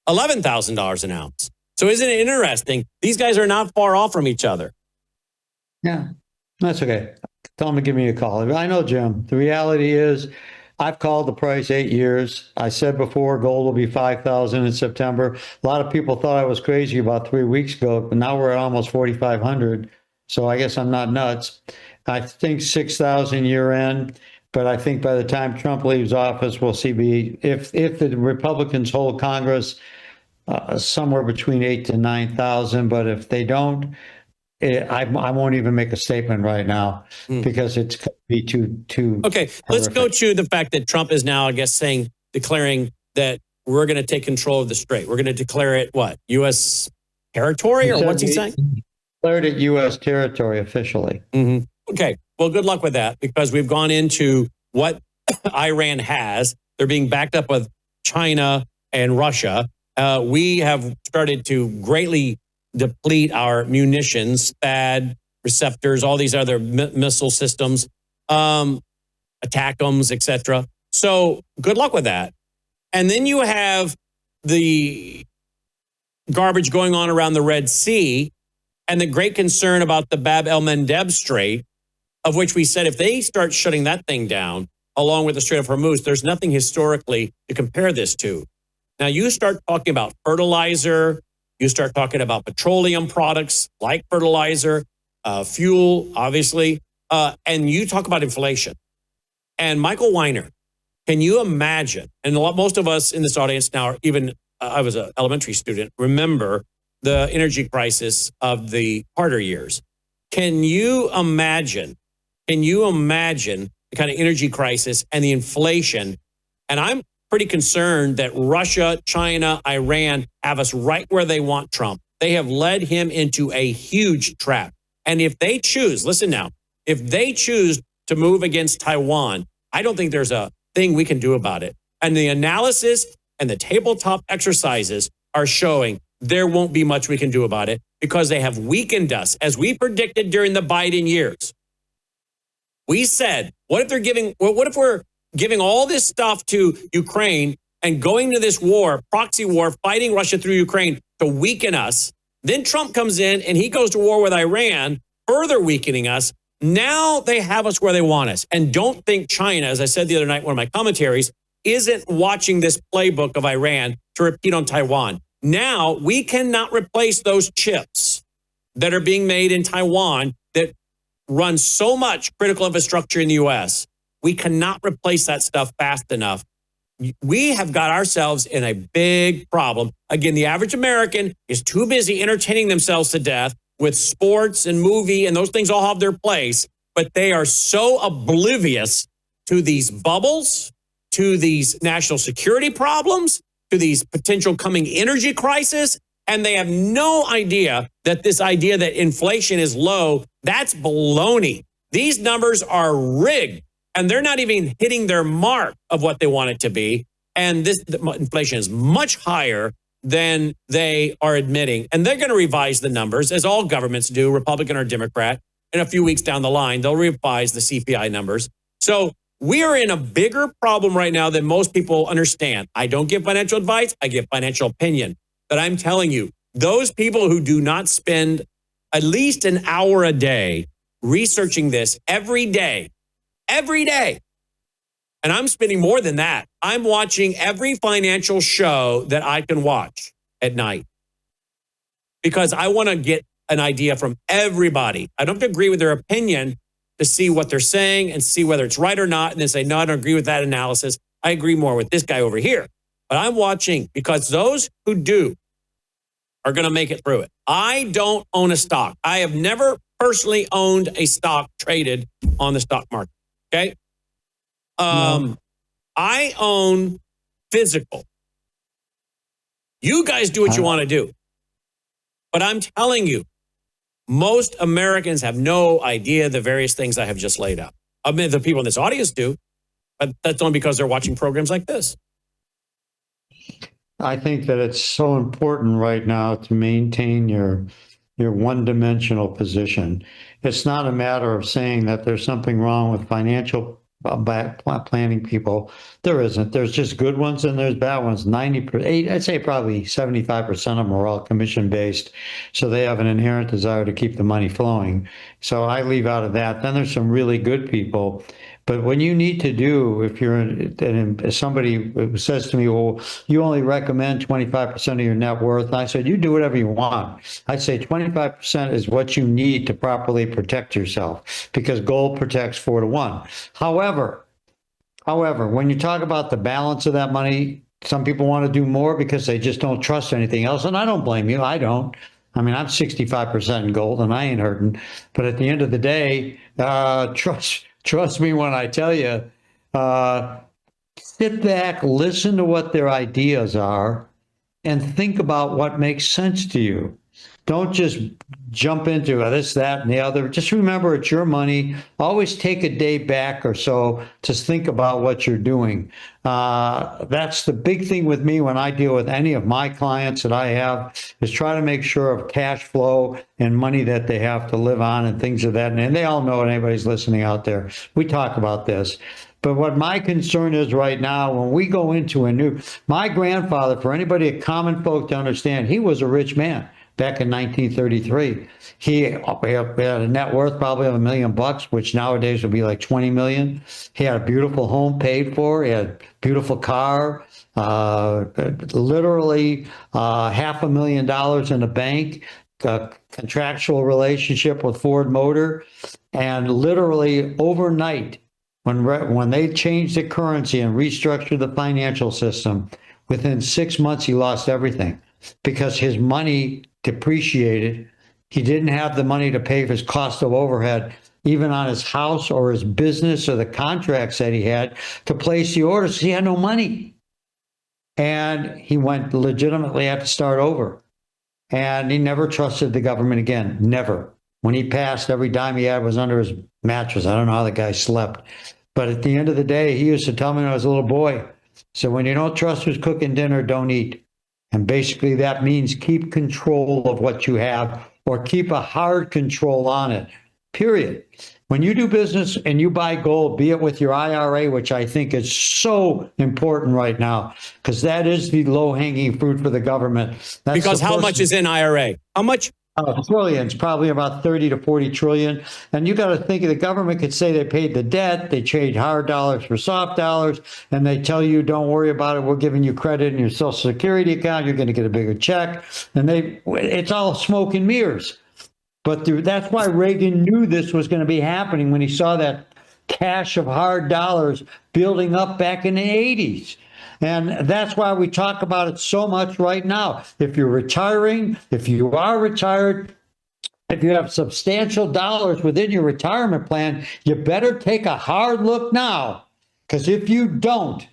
$11,000 an ounce. So isn't it interesting? These guys are not far off from each other. Yeah, that's okay. Tell them to give me a call. I know, Jim. The reality is, I've called the price 8 years. I said before gold will be 5,000 in September. A lot of people thought I was crazy about 3 weeks ago, but now we're at almost 4,500. So I guess I'm not nuts. I think 6,000 year end, but I think by the time Trump leaves office, we'll see if the Republicans hold Congress somewhere between 8,000 to 9,000. But if they don't, I won't even make a statement right now because it's going to be too. Okay, let's go to the fact that Trump is now, I guess, declaring that we're going to take control of the strait. We're going to declare it what? U.S. territory, or what's he saying? Declared it U.S. territory officially. Mm-hmm. Okay, well, good luck with that, because we've gone into what Iran has. They're being backed up with China and Russia. We have started to greatly deplete our munitions, THAAD, receptors, all these other missile systems, ATACMS, etc. So good luck with that. And then you have the garbage going on around the Red Sea and the great concern about the Bab el-Mandeb Strait, of which we said if they start shutting that thing down, along with the Strait of Hormuz, there's nothing historically to compare this to. Now, you start talking about fertilizer, you start talking about petroleum products like fertilizer, fuel, obviously, and you talk about inflation. And Michael Weiner, can you imagine, and most of us in this audience now, even I was an elementary student, remember the energy crisis of the Carter years. Can you imagine the kind of energy crisis and the inflation? And I'm pretty concerned that Russia, China, Iran have us right where they want Trump. They have led him into a huge trap. And if they choose, listen now, if they choose to move against Taiwan, I don't think there's a thing we can do about it. And the analysis and the tabletop exercises are showing there won't be much we can do about it, because they have weakened us, as we predicted during the Biden years. We said, what if we're giving all this stuff to Ukraine and going to this war, proxy war, fighting Russia through Ukraine to weaken us? Then Trump comes in and he goes to war with Iran, further weakening us. Now they have us where they want us. And don't think China, as I said the other night in one of my commentaries, isn't watching this playbook of Iran to repeat on Taiwan. Now we cannot replace those chips that are being made in Taiwan that run so much critical infrastructure in the U.S. We cannot replace that stuff fast enough. We have got ourselves in a big problem. Again, the average American is too busy entertaining themselves to death with sports and movie, and those things all have their place, but they are so oblivious to these bubbles, to these national security problems, to these potential coming energy crisis, and they have no idea that this idea that inflation is low, that's baloney. These numbers are rigged, and they're not even hitting their mark of what they want it to be. And the inflation is much higher than they are admitting. And they're going to revise the numbers, as all governments do, Republican or Democrat. In a few weeks down the line, they'll revise the CPI numbers. So we are in a bigger problem right now than most people understand. I don't give financial advice. I give financial opinion. But I'm telling you, those people who do not spend at least an hour a day researching this every day, and I'm spending more than that. I'm watching every financial show that I can watch at night because I want to get an idea from everybody. I don't have to agree with their opinion to see what they're saying and see whether it's right or not, and then say, no, I don't agree with that analysis. I agree more with this guy over here. But I'm watching because those who do are going to make it through it. I don't own a stock. I have never personally owned a stock traded on the stock market. Okay. I own physical. You guys do what you want to do. But I'm telling you, most Americans have no idea the various things I have just laid out. I mean, the people in this audience do, but that's only because they're watching programs like this. I think that it's so important right now to maintain your one-dimensional position. It's not a matter of saying that there's something wrong with financial planning people. There isn't. There's just good ones and there's bad ones. 90%, I'd say probably 75% of them are all commission-based. So they have an inherent desire to keep the money flowing. So I leave out of that. Then there's some really good people. But when you need to do, if you're somebody says to me, well, you only recommend 25% of your net worth. And I said, you do whatever you want. I say 25% is what you need to properly protect yourself because gold protects 4 to 1. However, when you talk about the balance of that money, some people want to do more because they just don't trust anything else. And I don't blame you. I don't. I mean, I'm 65% in gold and I ain't hurting. But at the end of the day, trust me when I tell you, sit back, listen to what their ideas are, and think about what makes sense to you. Don't just jump into this, that, and the other. Just remember, it's your money. Always take a day back or so to think about what you're doing. That's the big thing with me when I deal with any of my clients that I have is try to make sure of cash flow and money that they have to live on and things of that. And they all know it. Anybody's listening out there. We talk about this. But what my concern is right now, when we go into my grandfather, for anybody, a common folk to understand, he was a rich man. Back in 1933, he had a net worth probably of $1 million, which nowadays would be like 20 million. He had a beautiful home paid for. He had a beautiful car, literally $500,000 in the bank, a contractual relationship with Ford Motor, and literally overnight, when they changed the currency and restructured the financial system, within 6 months he lost everything because his money depreciated. He didn't have the money to pay for his cost of overhead, even on his house or his business or the contracts that he had to place the orders. He had no money. And he legitimately had to start over. And he never trusted the government again. Never. When he passed, every dime he had was under his mattress. I don't know how the guy slept. But at the end of the day, he used to tell me when I was a little boy, so when you don't trust who's cooking dinner, don't eat. And basically that means keep control of what you have or keep a hard control on it, period. When you do business and you buy gold, be it with your IRA, which I think is so important right now, because that is the low-hanging fruit for the government. Because how much is in IRA? How much? Trillions, probably about 30 to 40 trillion. And you got to think the government could say they paid the debt, they trade hard dollars for soft dollars, and they tell you, don't worry about it, we're giving you credit in your Social Security account, you're going to get a bigger check. And it's all smoke and mirrors. But that's why Reagan knew this was going to be happening when he saw that cache of hard dollars building up back in the 80s. And that's why we talk about it so much right now. If you're retiring, if you are retired, if you have substantial dollars within your retirement plan, you better take a hard look now. Because if you don't,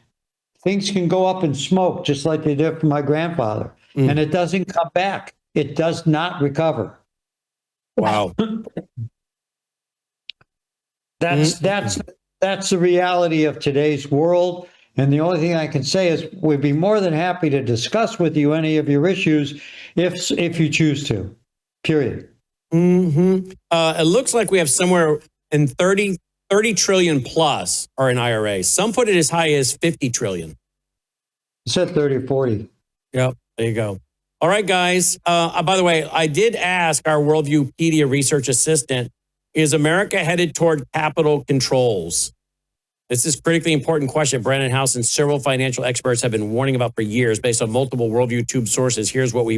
things can go up in smoke, just like they did for my grandfather. And it doesn't come back. It does not recover. Wow. That's the reality of today's world. And the only thing I can say is we'd be more than happy to discuss with you any of your issues if you choose to, period. It looks like we have somewhere in 30 trillion plus are in IRA. Some put it as high as 50 trillion. You said 30 or 40. Yep, there you go. All right, guys. By the way, I did ask our Worldviewpedia research assistant, is America headed toward capital controls? This is a critically important question Brandon House and several financial experts have been warning about for years based on multiple Worldview Tube sources. Here's what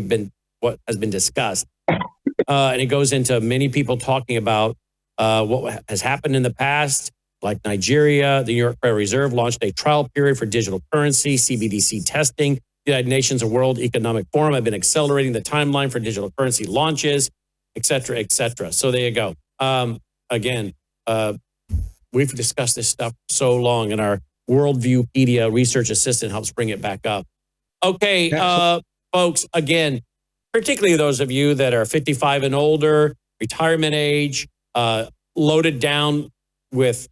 has been discussed. And it goes into many people talking about what has happened in the past like Nigeria. The New York Federal Reserve launched a trial period for digital currency, CBDC testing. The United Nations and World Economic Forum have been accelerating the timeline for digital currency launches, et cetera, et cetera. So there you go. Again, we've discussed this stuff so long, and our Worldviewpedia research assistant helps bring it back up. Okay, folks, again, particularly those of you that are 55 and older, retirement age, loaded down with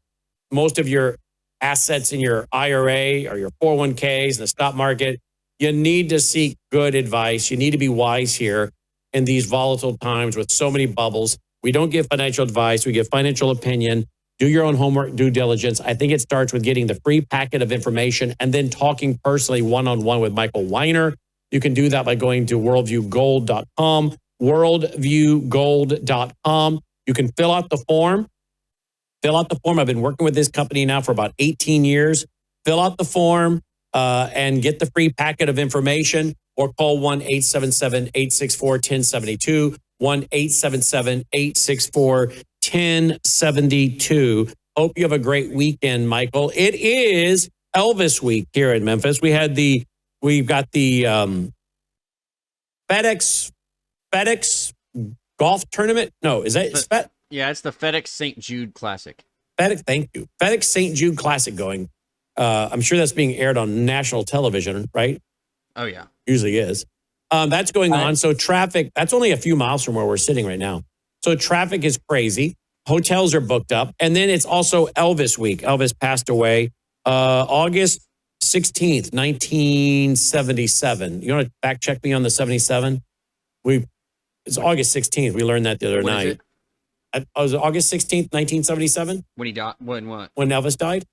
most of your assets in your IRA or your 401ks in the stock market, you need to seek good advice. You need to be wise here in these volatile times with so many bubbles. We don't give financial advice. We give financial opinion. Do your own homework, due diligence. I think it starts with getting the free packet of information and then talking personally one-on-one with Michael Weiner. You can do that by going to worldviewgold.com, worldviewgold.com. You can fill out the form. I've been working with this company now for about 18 years. Fill out the form and get the free packet of information, or call 1-877-864-1072, 1-877-864-1072. Hope you have a great weekend, Michael. It is Elvis week here in Memphis. We've got the FedEx golf tournament. No, is that Yeah, it's the FedEx St. Jude Classic. Thank you. FedEx St. Jude Classic going. I'm sure that's being aired on national television, right? Oh, yeah. Usually is. That's going on. So traffic, that's only a few miles from where we're sitting right now. So traffic is crazy. Hotels are booked up. And then it's also Elvis week. Elvis passed away August 16th, 1977. You want to fact check me on the 77? It's August 16th. We learned that the other night. Was it August 16th, 1977? When he died? When what? When Elvis died?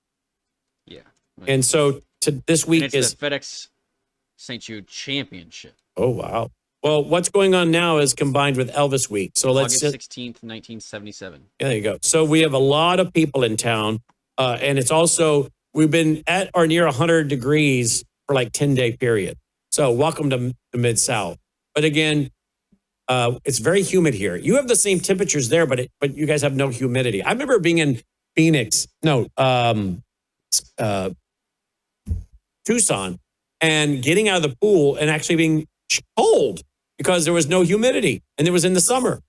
Yeah. And so this week it's the FedEx St. Jude Championship. Oh, wow. Well, what's going on now is combined with Elvis week. So August 16th, 1977. Yeah, there you go. So we have a lot of people in town. And it's also, we've been at or near 100 degrees for like 10-day period. So welcome to the Mid-South. But again, it's very humid here. You have the same temperatures there, but you guys have no humidity. I remember being in Tucson, and getting out of the pool and actually being cold because there was no humidity, and it was in the summer.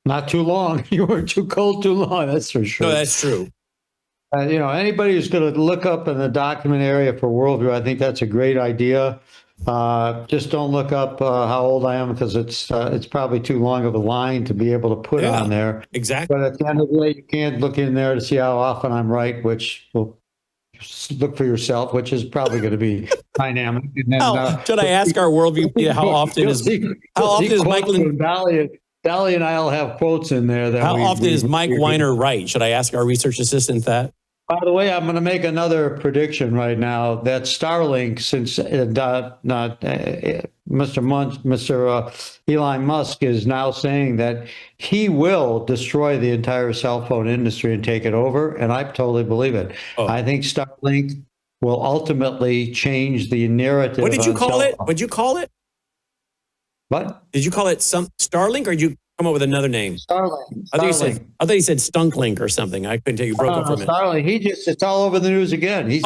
Not too long. You were too cold too long. That's for sure. No, that's true. Anybody who's going to look up in the document area for Worldview, I think that's a great idea. Just don't look up how old I am, because it's probably too long of a line to be able to put on there. Exactly. But at the end of the day, you can't look in there to see how often I'm right, which will look for yourself, which is probably going to be dynamic. And then, should I ask our Worldview how often is Michael and Dally and I'll have quotes in there. How often is Mike Weiner right? Should I ask our research assistant that? By the way, I'm going to make another prediction right now that Starlink, since Mr. Elon Musk is now saying that he will destroy the entire cell phone industry and take it over, and I totally believe it. I think Starlink will ultimately change the narrative. What did you call it? What'd you call it? What? Did you call it Starlink, or did you come up with another name? Starlink. I thought you said Stunklink or something. I couldn't tell you. Broke up for a minute. Starlink. It's all over the news again. We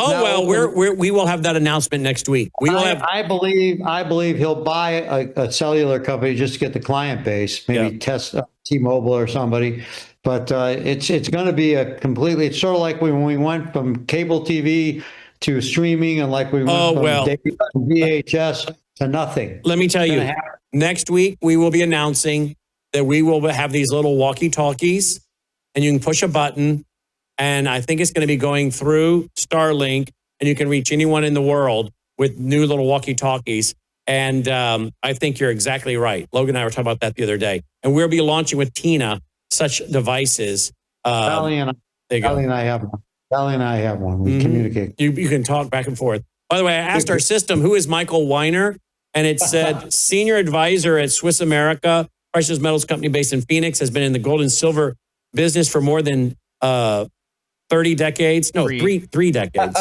will have that announcement next week. I believe he'll buy a cellular company just to get the client base, maybe test T-Mobile or somebody. But it's going to be it's sort of like when we went from cable TV to streaming, and like we went from VHS to nothing. Let me tell you, next week we will be announcing that we will have these little walkie-talkies, and you can push a button, and I think it's going to be going through Starlink, and you can reach anyone in the world with new little walkie-talkies. And I think you're exactly right. Logan and I were talking about that the other day. And we'll be launching with Tina such devices. Sally and I have one. We communicate. You can talk back and forth. By the way, I asked our system, who is Michael Weiner? And it said, senior advisor at Swiss America, precious metals company based in Phoenix, has been in the gold and silver business for more than 30 decades. No, three decades.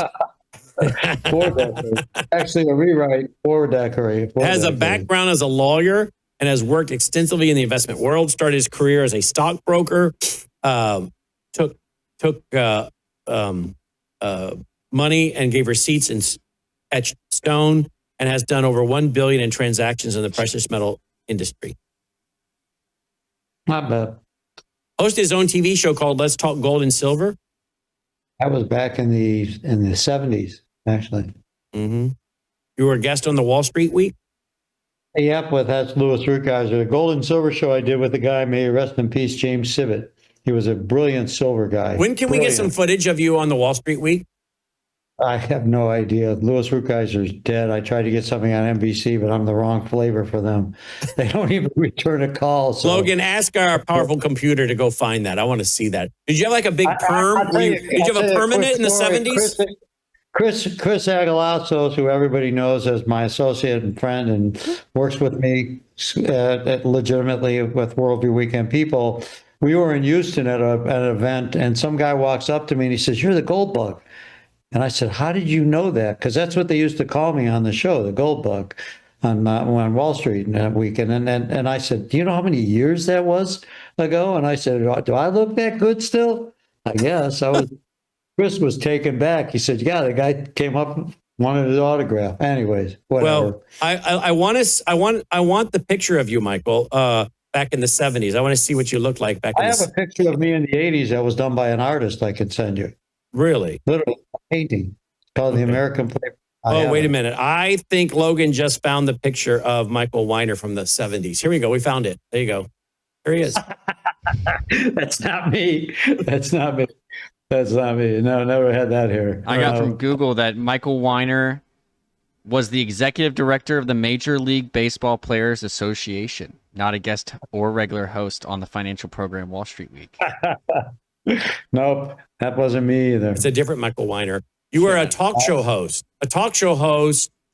4 decades. Actually, a rewrite, 4 decades. Has a background as a lawyer and has worked extensively in the investment world. Started his career as a stockbroker. Took took money and gave receipts in etched stone and has done over $1 billion in transactions in the precious metal industry. Not bad. Hosted his own TV show called Let's Talk Gold and Silver. That was back in the 70s, actually. Mm-hmm. You were a guest on the Wall Street Week. Yep, that's Louis Rukeyser. The gold and silver show I did with the guy, may he rest in peace, James Sibbett. He was a brilliant silver guy. When can we get some footage of you on the Wall Street Week? I have no idea. Louis Rukeyser's dead. I tried to get something on NBC, but I'm the wrong flavor for them. They don't even return a call. So. Logan, ask our powerful computer to go find that. I want to see that. Did you have like a big perm? Did you have a permanent in the 70s? Chris Aguilasos, who everybody knows as my associate and friend and works with me legitimately with Worldview Weekend People, we were in Houston at an event, and some guy walks up to me and he says, "You're the gold bug." And I said, "How did you know that?" Because that's what they used to call me on the show, the gold bug, on Wall Street that weekend. And I said, "Do you know how many years that was ago?" And I said, "Do I look that good still?" I guess I was. Chris was taken back. He said, "Yeah, the guy came up, wanted his autograph." Anyways, whatever. Well, I want the picture of you, Michael, back in the 70s. I want to see what you looked like back. I have a picture of me in the 80s that was done by an artist. I could send you. Really? Literally a painting. It's called the American Play. Oh, wait a minute. I think Logan just found the picture of Michael Weiner from the 70s. Here we go. We found it. There you go. There he is. That's not me. That's not me. That's not me. No, never had that here. I got from Google that Michael Weiner was the executive director of the Major League Baseball Players Association, not a guest or regular host on the financial program Wall Street Week. Nope, that wasn't me either. It's a different Michael Weiner. You were a talk show host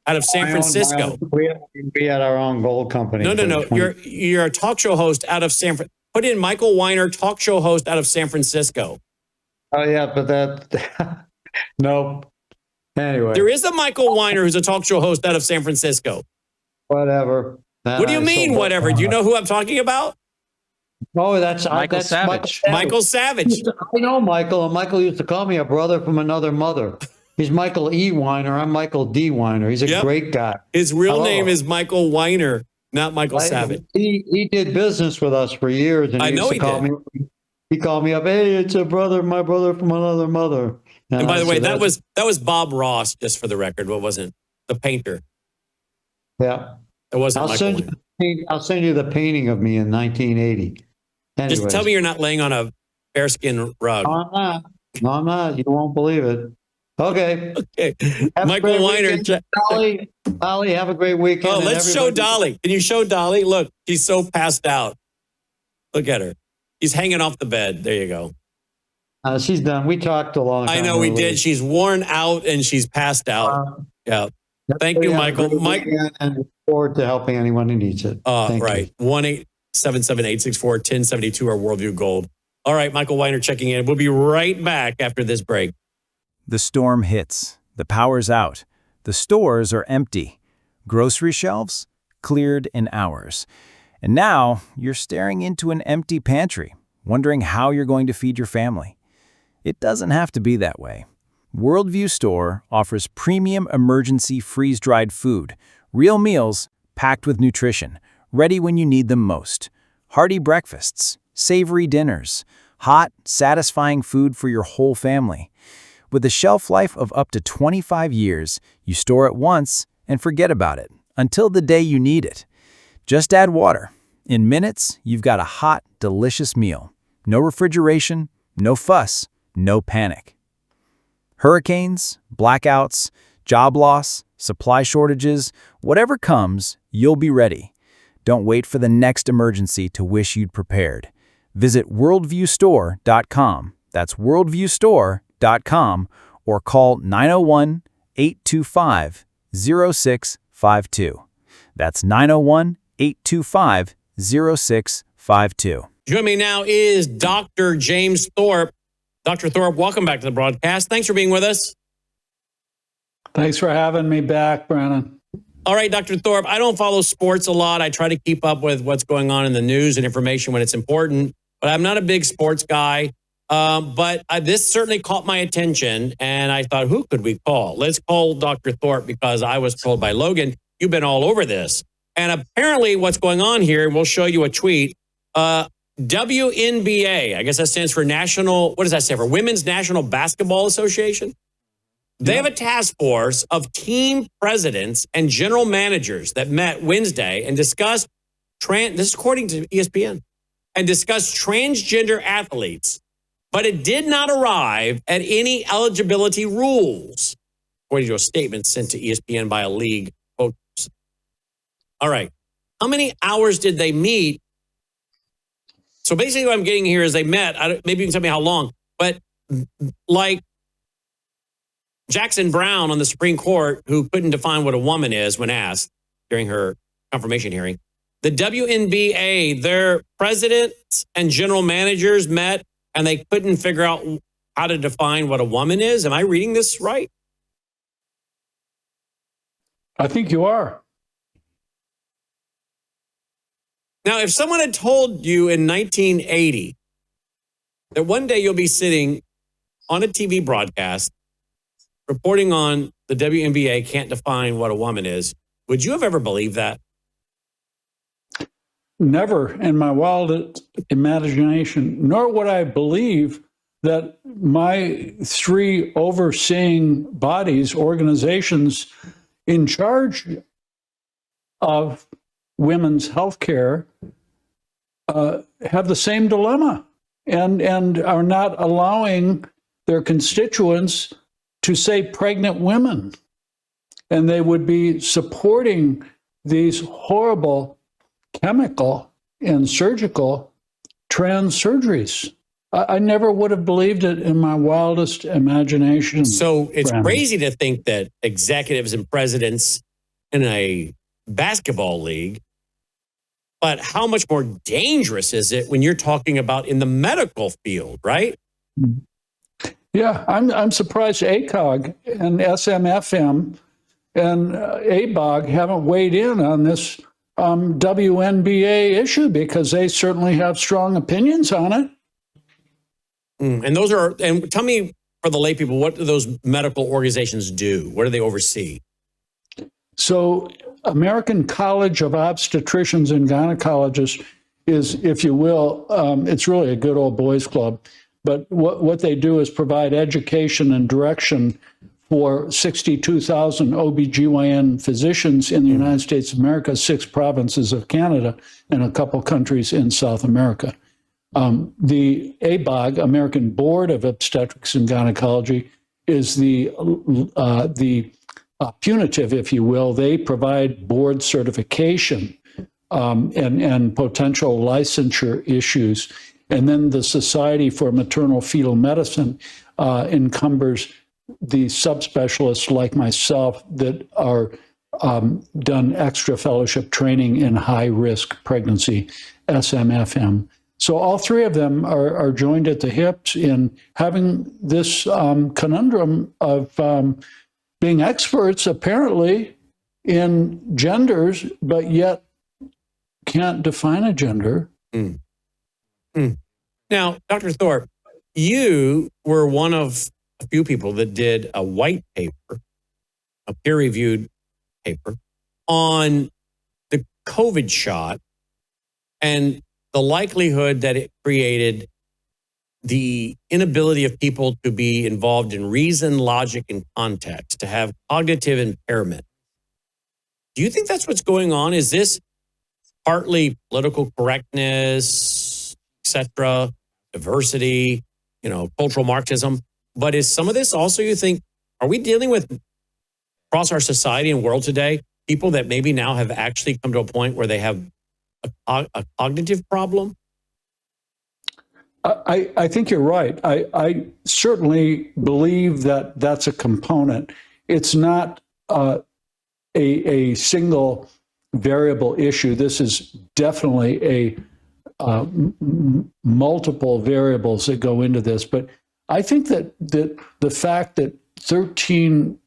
out of San Francisco. We had our own gold company. No. You're a talk show host out of San Francisco. Put in Michael Weiner, talk show host out of San Francisco. Oh, yeah, but that, nope. Anyway. There is a Michael Weiner who's a talk show host out of San Francisco. Whatever. What do you mean, whatever? Do you know who I'm talking about? Oh, that's Michael Savage. Michael Savage. I know Michael, and Michael used to call me a brother from another mother. He's Michael E. Weiner. I'm Michael D. Weiner. He's a great guy. His real name is Michael Weiner, not Michael Savage. He did business with us for years, and he called me up. "Hey, it's my brother from another mother." And by the way, that was Bob Ross, just for the record. What wasn't the painter? Yeah, it wasn't. I'll send you the painting of me in 1980. Anyways. Just tell me you're not laying on a bearskin rug. No, I'm not. You won't believe it. Okay. Michael Weiner. Dolly, have a great weekend. Oh, let's show Dolly. Can you show Dolly? Look, she's so passed out. Look at her. She's hanging off the bed. There you go. She's done. We talked a long time. I know we did. She's worn out and she's passed out. Yeah. Thank you, Michael. Mike, and look forward to helping anyone who needs it. Right. 1-877-864-1072 or Worldview Gold. All right, Michael Weiner checking in. We'll be right back after this break. The storm hits. The power's out. The stores are empty. Grocery shelves cleared in hours. And now you're staring into an empty pantry, wondering how you're going to feed your family. It doesn't have to be that way. Worldview Store offers premium emergency freeze-dried food, real meals packed with nutrition, ready when you need them most. Hearty breakfasts, savory dinners, hot, satisfying food for your whole family. With a shelf life of up to 25 years, you store it once and forget about it until the day you need it. Just add water. In minutes, you've got a hot, delicious meal. No refrigeration, no fuss, no panic. Hurricanes, blackouts, job loss, supply shortages, whatever comes, you'll be ready. Don't wait for the next emergency to wish you'd prepared. Visit worldviewstore.com. That's worldviewstore.com or call 901-825-0652. That's 901-825-0652. Joining me now is Dr. James Thorp. Dr. Thorp, welcome back to the broadcast. Thanks for being with us. Thanks for having me back, Brandon. All right, Dr. Thorp, I don't follow sports a lot. I try to keep up with what's going on in the news and information when it's important, but I'm not a big sports guy. But this certainly caught my attention, and I thought, who could we call? Let's call Dr. Thorp, because I was told by Logan, you've been all over this. And apparently what's going on here, and we'll show you a tweet, WNBA, I guess that stands for National, what does that stand for? Women's National Basketball Association. They have a task force of team presidents and general managers that met Wednesday and discussed, this is according to ESPN, and discussed transgender athletes, but it did not arrive at any eligibility rules, according to a statement sent to ESPN by a league spokesperson. All right. How many hours did they meet? So basically what I'm getting here is they met, maybe you can tell me how long, but like Jackson Brown on the Supreme Court, who couldn't define what a woman is when asked during her confirmation hearing, the WNBA, their presidents and general managers met and they couldn't figure out how to define what a woman is. Am I reading this right? I think you are. Now, if someone had told you in 1980 that one day you'll be sitting on a TV broadcast reporting on the WNBA can't define what a woman is, would you have ever believed that? Never in my wildest imagination, nor would I believe that my three overseeing bodies, organizations in charge of women's health care have the same dilemma and are not allowing their constituents to say pregnant women. And they would be supporting these horrible chemical and surgical trans surgeries. I never would have believed it in my wildest imagination. So it's Brandon. crazy to think that executives and presidents in a basketball league, but how much more dangerous is it when you're talking about in the medical field, right? Yeah, I'm surprised ACOG and SMFM and ABOG haven't weighed in on this WNBA issue, because they certainly have strong opinions on it. And those are, and tell me for the lay people, what do those medical organizations do? What do they oversee? So American College of Obstetricians and Gynecologists is, if you will, it's really a good old boys club. But what they do is provide education and direction for 62,000 OBGYN physicians in the United States of America, 6 provinces of Canada, and a couple countries in South America. The ABOG, American Board of Obstetrics and Gynecology, is the punitive, if you will. They provide board certification and potential licensure issues. And then the Society for Maternal Fetal Medicine encumbers the subspecialists like myself that are done extra fellowship training in high-risk pregnancy, SMFM. So all 3 of them are joined at the hips in having this conundrum of being experts, apparently, in genders, but yet can't define a gender. Now, Dr. Thorp, you were one of a few people that did a white paper, a peer-reviewed paper, on the COVID shot and the likelihood that it created the inability of people to be involved in reason, logic, and context, to have cognitive impairment. Do you think that's what's going on? Is this partly political correctness, etc., diversity, cultural Marxism? But is some of this also, you think, are we dealing with across our society and world today, people that maybe now have actually come to a point where they have a cognitive problem? I think you're right. I certainly believe that that's a component. It's not a single variable issue. This is definitely multiple variables that go into this. But I think that the fact that 13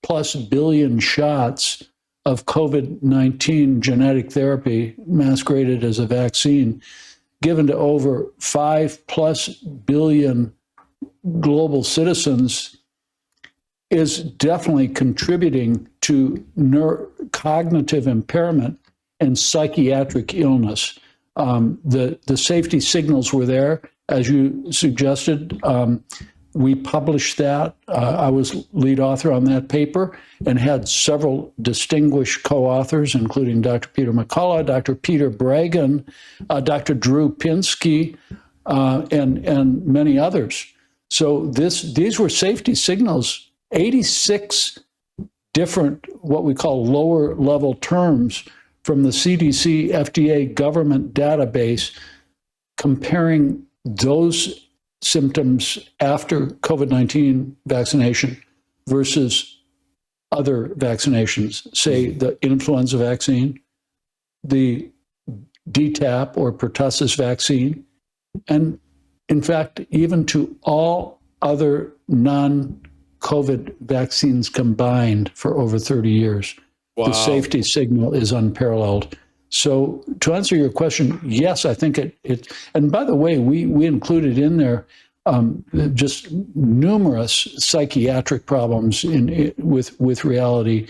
plus billion shots of COVID-19 genetic therapy masqueraded as a vaccine given to over 5+ billion global citizens is definitely contributing to cognitive impairment and psychiatric illness. The safety signals were there, as you suggested. We published that. I was lead author on that paper and had several distinguished co-authors, including Dr. Peter McCullough, Dr. Peter Bragan, Dr. Drew Pinsky, and many others. So these were safety signals, 86 different what we call lower level terms from the CDC FDA government database comparing those symptoms after COVID-19 vaccination versus other vaccinations, say the influenza vaccine, the DTaP or pertussis vaccine, and in fact, even to all other non-COVID vaccines combined for over 30 years. Wow. The safety signal is unparalleled. So to answer your question, yes, I think it and by the way, we included in there just numerous psychiatric problems with reality,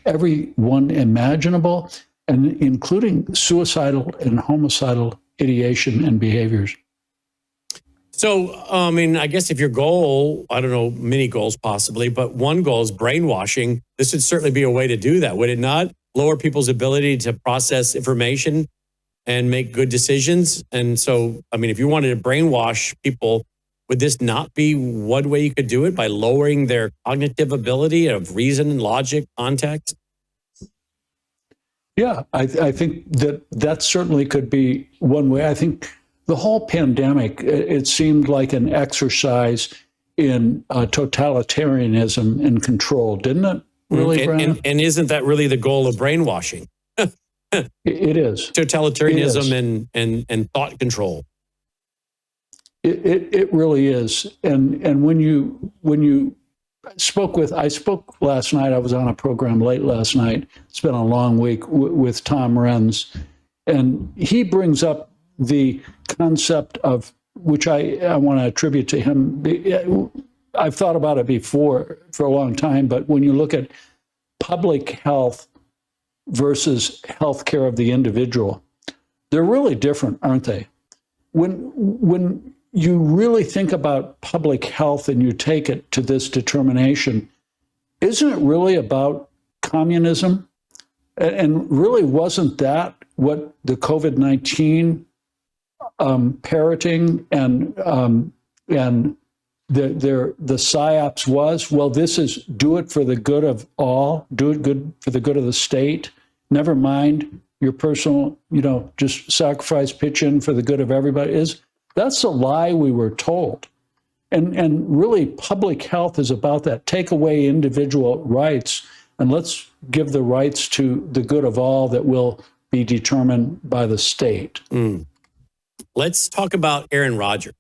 every one imaginable, and including suicidal and homicidal ideation and behaviors. So, I mean, I guess if your goal, I don't know, many goals possibly, but one goal is brainwashing, this would certainly be a way to do that, would it not? Lower people's ability to process information and make good decisions. And so, I mean, if you wanted to brainwash people, would this not be one way you could do it, by lowering their cognitive ability of reason, logic, context? Yeah, I think that certainly could be one way. I think the whole pandemic, it seemed like an exercise in totalitarianism and control, didn't it? Really, and isn't that really the goal of brainwashing? It is. Totalitarianism and thought control. It really is. And when you I spoke last night. I was on a program late last night. It's been a long week with Tom Renz, and he brings up the concept of, which I want to attribute to him. I've thought about it before for a long time, but when you look at public health versus healthcare of the individual, they're really different, aren't they? When you really think about public health and you take it to this determination, isn't it really about communism? And really, wasn't that what the COVID-19 parroting and the PSYOPs was? Well, this is do it for the good of all, do it good for the good of the state. Never mind your personal, just sacrifice, pitch in for the good of everybody. That's a lie we were told. And really, public health is about that. Take away individual rights, and let's give the rights to the good of all that will be determined by the state. Let's talk about Aaron Rodgers.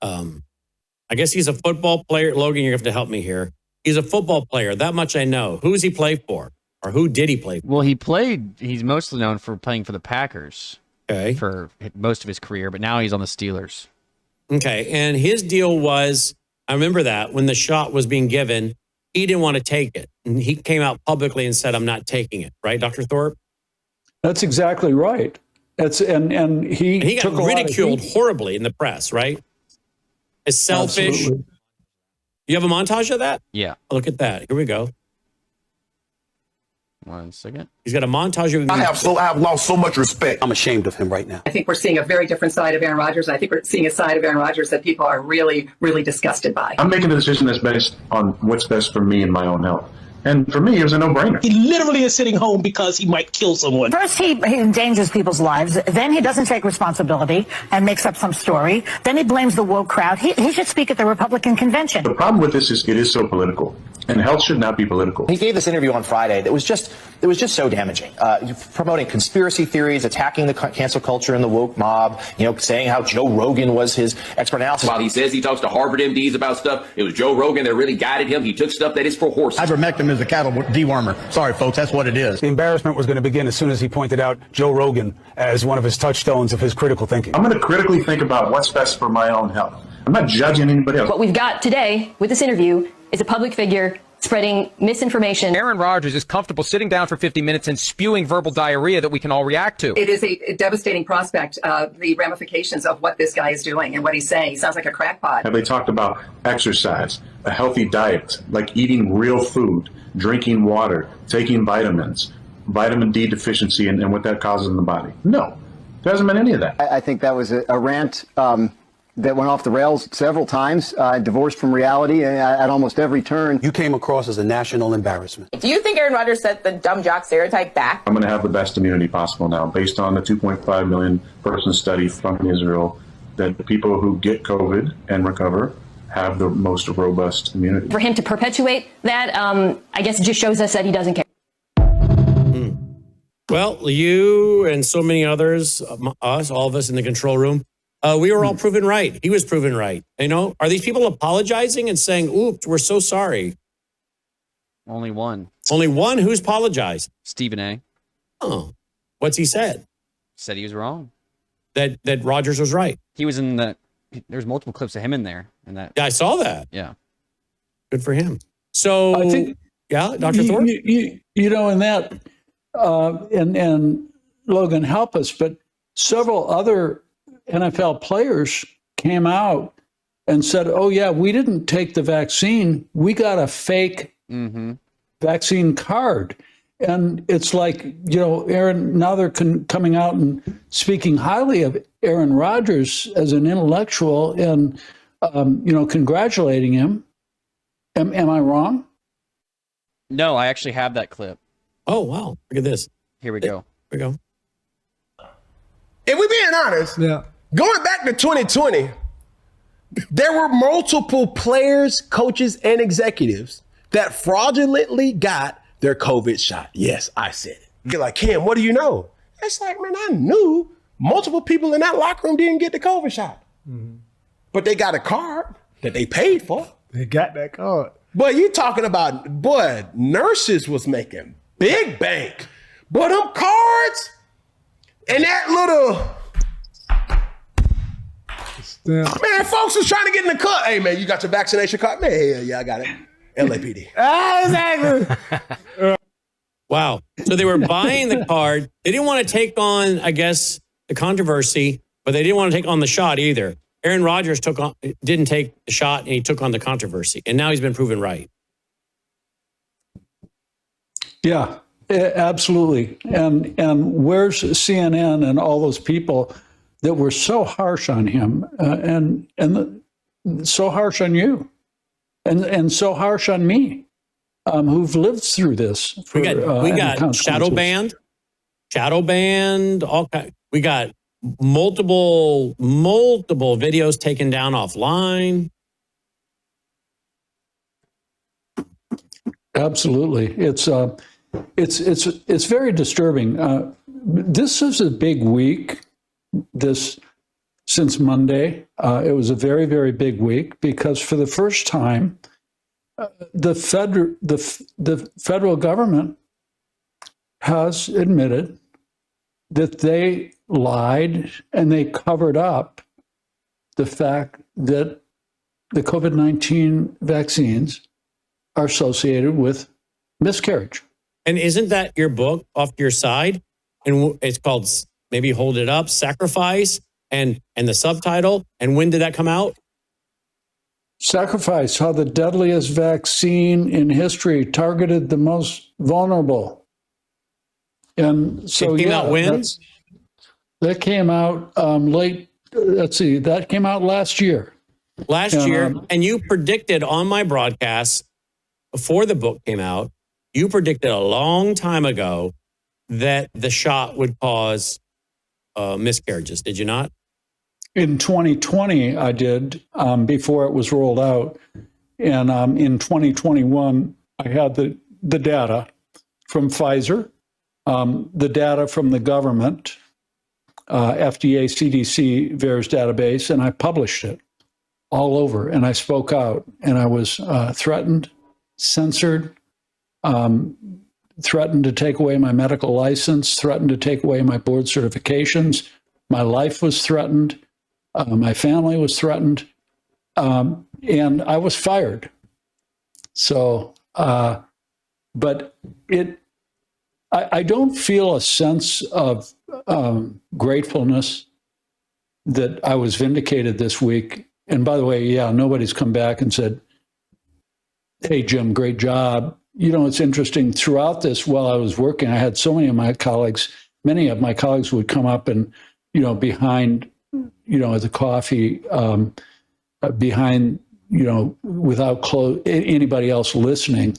I guess he's a football player. Logan, you're going to have to help me here. He's a football player. That much I know. Who does he play for? Or who did he play for? Well, he's mostly known for playing for the Packers. Okay. For most of his career, but now he's on the Steelers. Okay. And his deal was, I remember that when the shot was being given, he didn't want to take it. And he came out publicly and said, I'm not taking it. Right, Dr. Thorp? That's exactly right. And he got ridiculed horribly in the press, right? As selfish. Absolutely. You have a montage of that? Yeah. Look at that. Here we go. 1 second. He's got a montage of. I have lost so much respect. I'm ashamed of him right now. I think we're seeing a very different side of Aaron Rodgers. I think we're seeing a side of Aaron Rodgers that people are really, really disgusted by. I'm making a decision that's based on what's best for me and my own health. And for me, it was a no-brainer. He literally is sitting home because he might kill someone. First, he endangers people's lives. Then he doesn't take responsibility and makes up some story. Then he blames the woke crowd. He should speak at the Republican convention. The problem with this is it is so political. And health should not be political. He gave this interview on Friday that was just so damaging. Promoting conspiracy theories, attacking the cancel culture and the woke mob, saying how Joe Rogan was his expert analysis. While he says he talks to Harvard MDs about stuff, it was Joe Rogan that really guided him. He took stuff that is for horses. Ivermectin is a cattle dewormer. Sorry, folks, that's what it is. The embarrassment was going to begin as soon as he pointed out Joe Rogan as one of his touchstones of his critical thinking. I'm going to critically think about what's best for my own health. I'm not judging anybody else. What we've got today with this interview is a public figure spreading misinformation. Aaron Rodgers is comfortable sitting down for 50 minutes and spewing verbal diarrhea that we can all react to. It is a devastating prospect of the ramifications of what this guy is doing and what he's saying. He sounds like a crackpot. Have they talked about exercise, a healthy diet, like eating real food, drinking water, taking vitamins, vitamin D deficiency, and what that causes in the body? No, there hasn't been any of that. I think that was a rant that went off the rails several times, divorced from reality at almost every turn. You came across as a national embarrassment. Do you think Aaron Rodgers set the dumb jock stereotype back? I'm going to have the best immunity possible now, based on the 2.5 million person study from Israel, that the people who get COVID and recover have the most robust immunity. For him to perpetuate that, I guess it just shows us that he doesn't care. Well, you and so many others, us, all of us in the control room, we were all proven right. He was proven right. You know, are these people apologizing and saying, oops, we're so sorry? Only one. Only one? Who's apologized? Stephen A. Oh, what's he said? Said he was wrong. That Rodgers was right. He was in the, there's multiple clips of him in there. And that. Yeah, I saw that. Yeah. Good for him. So, I think, yeah, Dr. Thorp? You know, in that, and Logan, help us, but several other NFL players came out and said, oh, yeah, we didn't take the vaccine. We got a fake vaccine card. And it's like, you know, Aaron, now they're coming out and speaking highly of Aaron Rodgers as an intellectual and, you know, congratulating him. Am I wrong? No, I actually have that clip. Oh, wow. Look at this. Here we go. Here we go. If we're being honest, going back to 2020, there were multiple players, coaches, and executives that fraudulently got their COVID shot. Yes, I said it. You're like, Kim, what do you know? It's like, man, I knew multiple people in that locker room didn't get the COVID shot. But they got a card that they paid for. They got that card. But you talking about, boy, nurses was making big bank. But them cards and that little... Man, folks was trying to get in the cut. Hey, man, you got your vaccination card? Man, hell yeah, I got it. LAPD. Exactly. Wow. So they were buying the card. They didn't want to take on, I guess, the controversy, but they didn't want to take on the shot either. Aaron Rodgers didn't take the shot, and he took on the controversy. And now he's been proven right. Yeah, absolutely. And where's CNN and all those people that were so harsh on him and so harsh on you and so harsh on me who've lived through this? We got shadow banned, all kind. We got multiple videos taken down offline. Absolutely. It's very disturbing. This is a big week. Since Monday, it was a very, very big week because for the first time, the federal government has admitted that they lied and they covered up the fact that the COVID-19 vaccines are associated with miscarriage. And isn't that your book off to your side? And it's called, maybe hold it up, Sacrifice, and the subtitle. And when did that come out? Sacrifice, how the deadliest vaccine in history targeted the most vulnerable. And so it came out when? That came out late. Let's see, that came out last year. Last year, and you predicted on my broadcast before the book came out, you predicted a long time ago that the shot would cause miscarriages. Did you not? In 2020, I did, before it was rolled out. And in 2021, I had the data from Pfizer, the data from the government, FDA, CDC, VAERS database, and I published it all over. And I spoke out, and I was threatened, censored, threatened to take away my medical license, threatened to take away my board certifications. My life was threatened. My family was threatened. And I was fired. So, but I don't feel a sense of gratefulness that I was vindicated this week. And by the way, yeah, nobody's come back and said, hey, Jim, great job. You know, it's interesting. Throughout this, while I was working, I had so many of my colleagues would come up and, you know, behind, you know, at the coffee, behind, you know, without anybody else listening,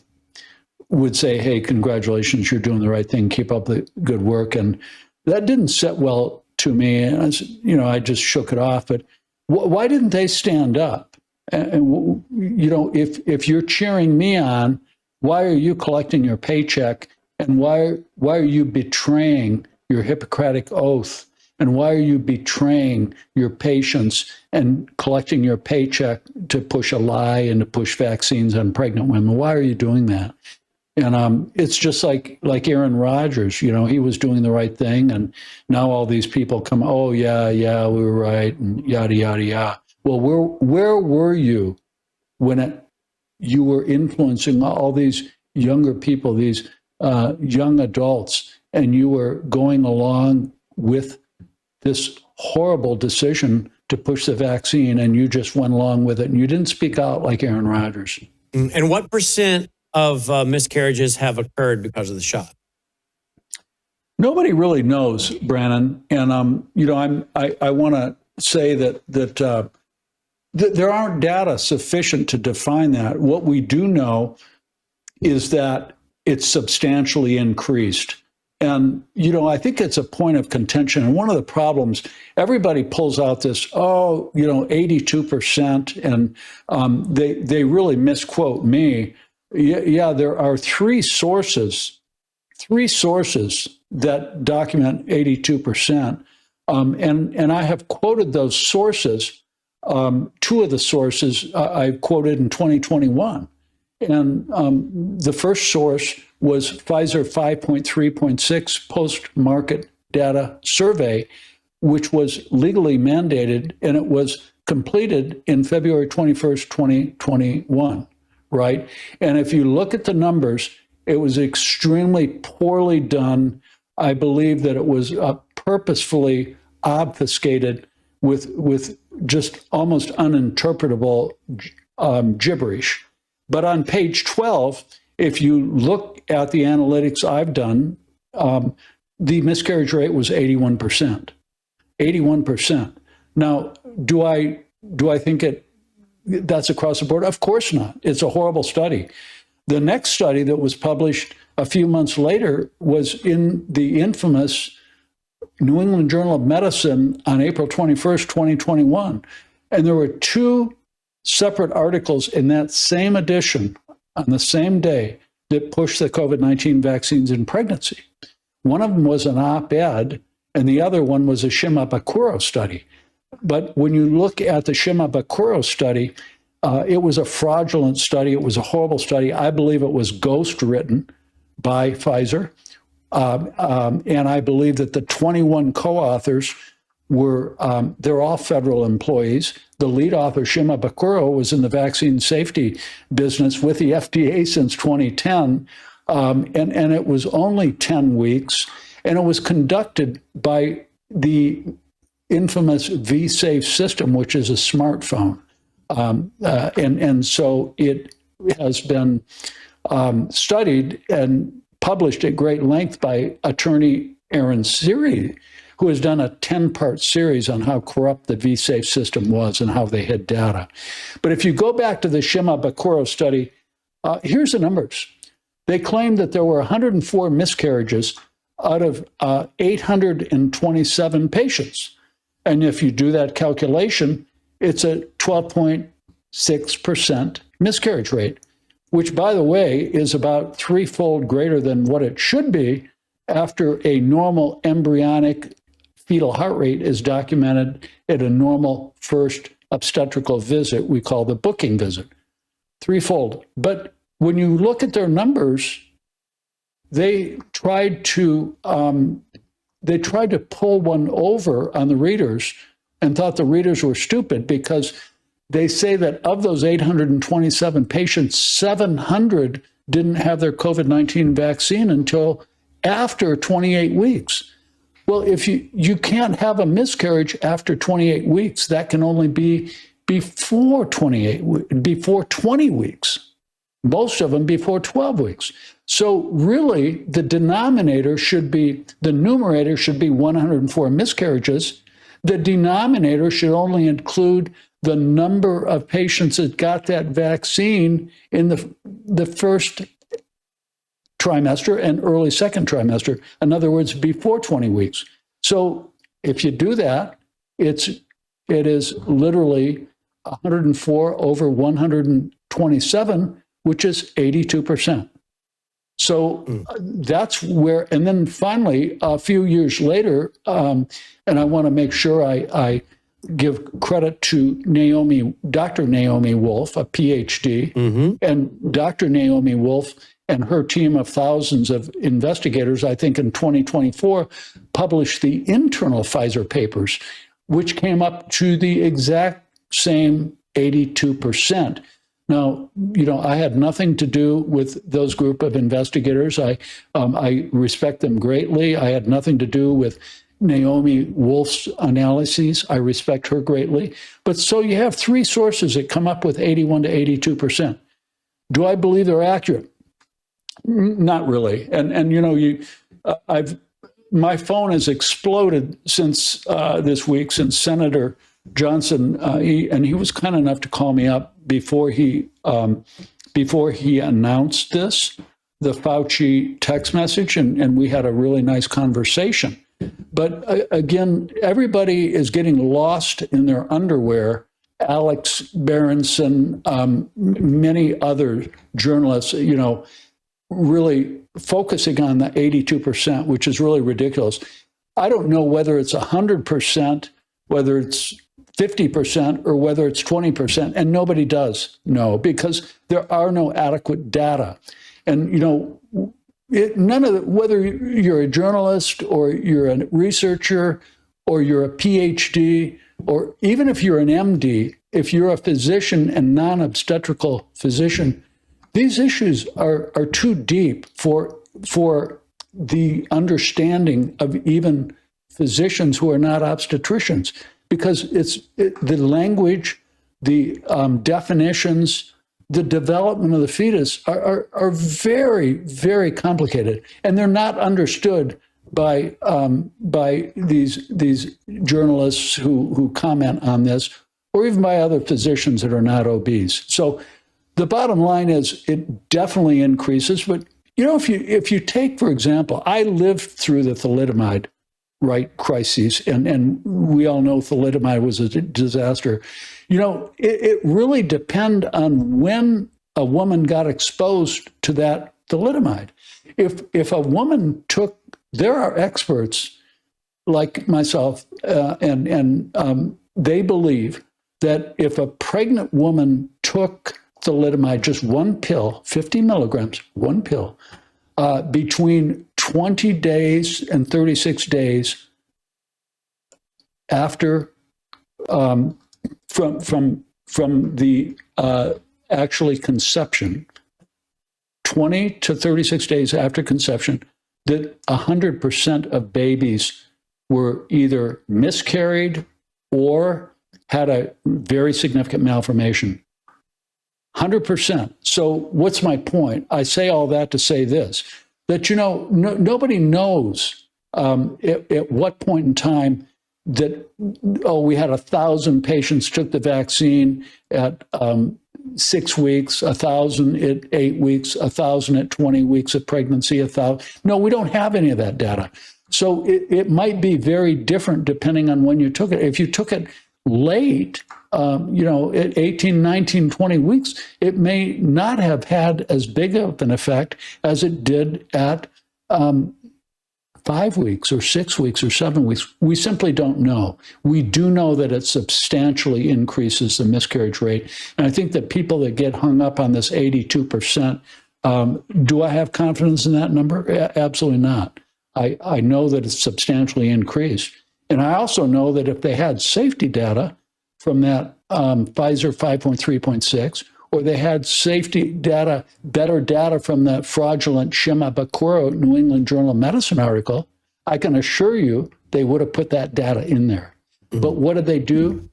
would say, hey, congratulations, you're doing the right thing. Keep up the good work. And that didn't sit well to me. And I just shook it off. But why didn't they stand up? And you know, if you're cheering me on, why are you collecting your paycheck? And why are you betraying your Hippocratic oath? And why are you betraying your patients and collecting your paycheck to push a lie and to push vaccines on pregnant women? Why are you doing that? And it's just like Aaron Rodgers, you know, he was doing the right thing. And now all these people come, oh, yeah, we were right, and yada, yada, yada. Well, where were you when you were influencing all these younger people, these young adults, and you were going along with this horrible decision to push the vaccine, and you just went along with it, and you didn't speak out like Aaron Rodgers? And what % of miscarriages have occurred because of the shot? Nobody really knows, Brannon. And you know, I want to say that there aren't data sufficient to define that. What we do know is that it's substantially increased. And, you know, I think it's a point of contention. And one of the problems, everybody pulls out this, 82%, and they really misquote me. Yeah, there are three sources that document 82%. And I have quoted those sources. Two of the sources I quoted in 2021. And the first source was Pfizer 5.3.6 post-market data survey, which was legally mandated, and it was completed in February 21st, 2021, right? And if you look at the numbers, it was extremely poorly done. I believe that it was purposefully obfuscated with just almost uninterpretable gibberish. But on page 12, if you look at the analytics I've done, the miscarriage rate was 81%. 81%. Now, do I think that's across the board? Of course not. It's a horrible study. The next study that was published a few months later was in the infamous New England Journal of Medicine on April 21st, 2021. And there were two separate articles in that same edition on the same day that pushed the COVID-19 vaccines in pregnancy. One of them was an op-ed, and the other one was a Shimabukuro study. But when you look at the Shimabukuro study, it was a fraudulent study. It was a horrible study. I believe it was ghost written by Pfizer. And I believe that the 21 co-authors they're all federal employees. The lead author, Shimabukuro, was in the vaccine safety business with the FDA since 2010. And it was only 10 weeks. And it was conducted by the infamous V-Safe system, which is a smartphone. And so it has been studied and published at great length by attorney Aaron Siri, who has done a 10-part series on how corrupt the V-Safe system was and how they hid data. But if you go back to the Shimabukuro study, here's the numbers. They claimed that there were 104 miscarriages out of 827 patients. And if you do that calculation, it's a 12.6% miscarriage rate, which, by the way, is about threefold greater than what it should be after a normal embryonic fetal heart rate is documented at a normal first obstetrical visit we call the booking visit. Threefold. But when you look at their numbers, they tried to pull one over on the readers and thought the readers were stupid because they say that of those 827 patients, 700 didn't have their COVID-19 vaccine until after 28 weeks. Well, if you can't have a miscarriage after 28 weeks, that can only be before 20 weeks. Most of them before 12 weeks. So really, the numerator should be 104 miscarriages. The denominator should only include the number of patients that got that vaccine in the first trimester and early second trimester. In other words, before 20 weeks. So if you do that, it is literally 104 over 127, which is 82%. So that's where, and then finally, a few years later, and I want to make sure I give credit to Dr. Naomi Wolf, a PhD, and Dr. Naomi Wolf and her team of thousands of investigators, I think in 2024, published the internal Pfizer papers, which came up to the exact same 82%. Now, I had nothing to do with those group of investigators. I respect them greatly. I had nothing to do with Naomi Wolf's analyses. I respect her greatly. But so you have three sources that come up with 81 to 82%. Do I believe they're accurate? Not really. And my phone has exploded since this week, since Senator Johnson, and he was kind enough to call me up before he announced this, the Fauci text message, and we had a really nice conversation. But again, everybody is getting lost in their underwear. Alex Berenson, many other journalists, really focusing on the 82%, which is really ridiculous. I don't know whether it's 100%, whether it's 50%, or whether it's 20%, and nobody does know because there are no adequate data. And, none of whether you're a journalist or you're a researcher or you're a PhD, or even if you're an MD, if you're a physician and non-obstetrical physician, these issues are too deep for the understanding of even physicians who are not obstetricians, because the language, the definitions, the development of the fetus are very, very complicated, and they're not understood by these journalists who comment on this, or even by other physicians that are not OBs. So the bottom line is it definitely increases. But if you take, for example, I lived through the thalidomide crises, and we all know thalidomide was a disaster. It really depends on when a woman got exposed to that thalidomide. If a woman there are experts like myself, and they believe that if a pregnant woman took thalidomide, just one pill, 50 milligrams, one pill, between 20 days and 36 days after from the actually conception, 20 to 36 days after conception, that 100% of babies were either miscarried or had a very significant malformation. 100%. So what's my point? I say all that to say this, that, nobody knows at what point in time that, we had 1,000 patients took the vaccine at 6 weeks, 1,000 at 8 weeks, 1,000 at 20 weeks of pregnancy, 1,000. No, we don't have any of that data. So it might be very different depending on when you took it. If you took it late, at 18, 19, 20 weeks, it may not have had as big of an effect as it did at 5 weeks or 6 weeks or 7 weeks. We simply don't know. We do know that it substantially increases the miscarriage rate. And I think that people that get hung up on this 82%, Do I have confidence in that number? Absolutely not. I know that it's substantially increased. And I also know that if they had safety data from that Pfizer 5.3.6, or they had safety data, better data from that fraudulent Shimabukuro New England Journal of Medicine article, I can assure you they would have put that data in there. But what did they do?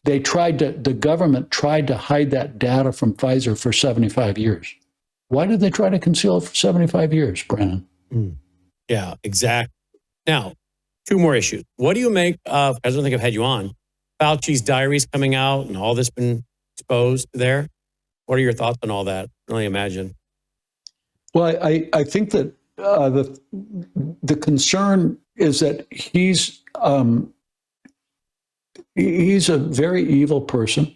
The government tried to hide that data from Pfizer for 75 years. Why did they try to conceal it for 75 years, Brandon? Yeah, exactly. Now, two more issues. What do you make of, I don't think I've had you on, Fauci's diaries coming out and all this been exposed there? What are your thoughts on all that? I can only imagine. Well, I think that the concern is that he's a very evil person.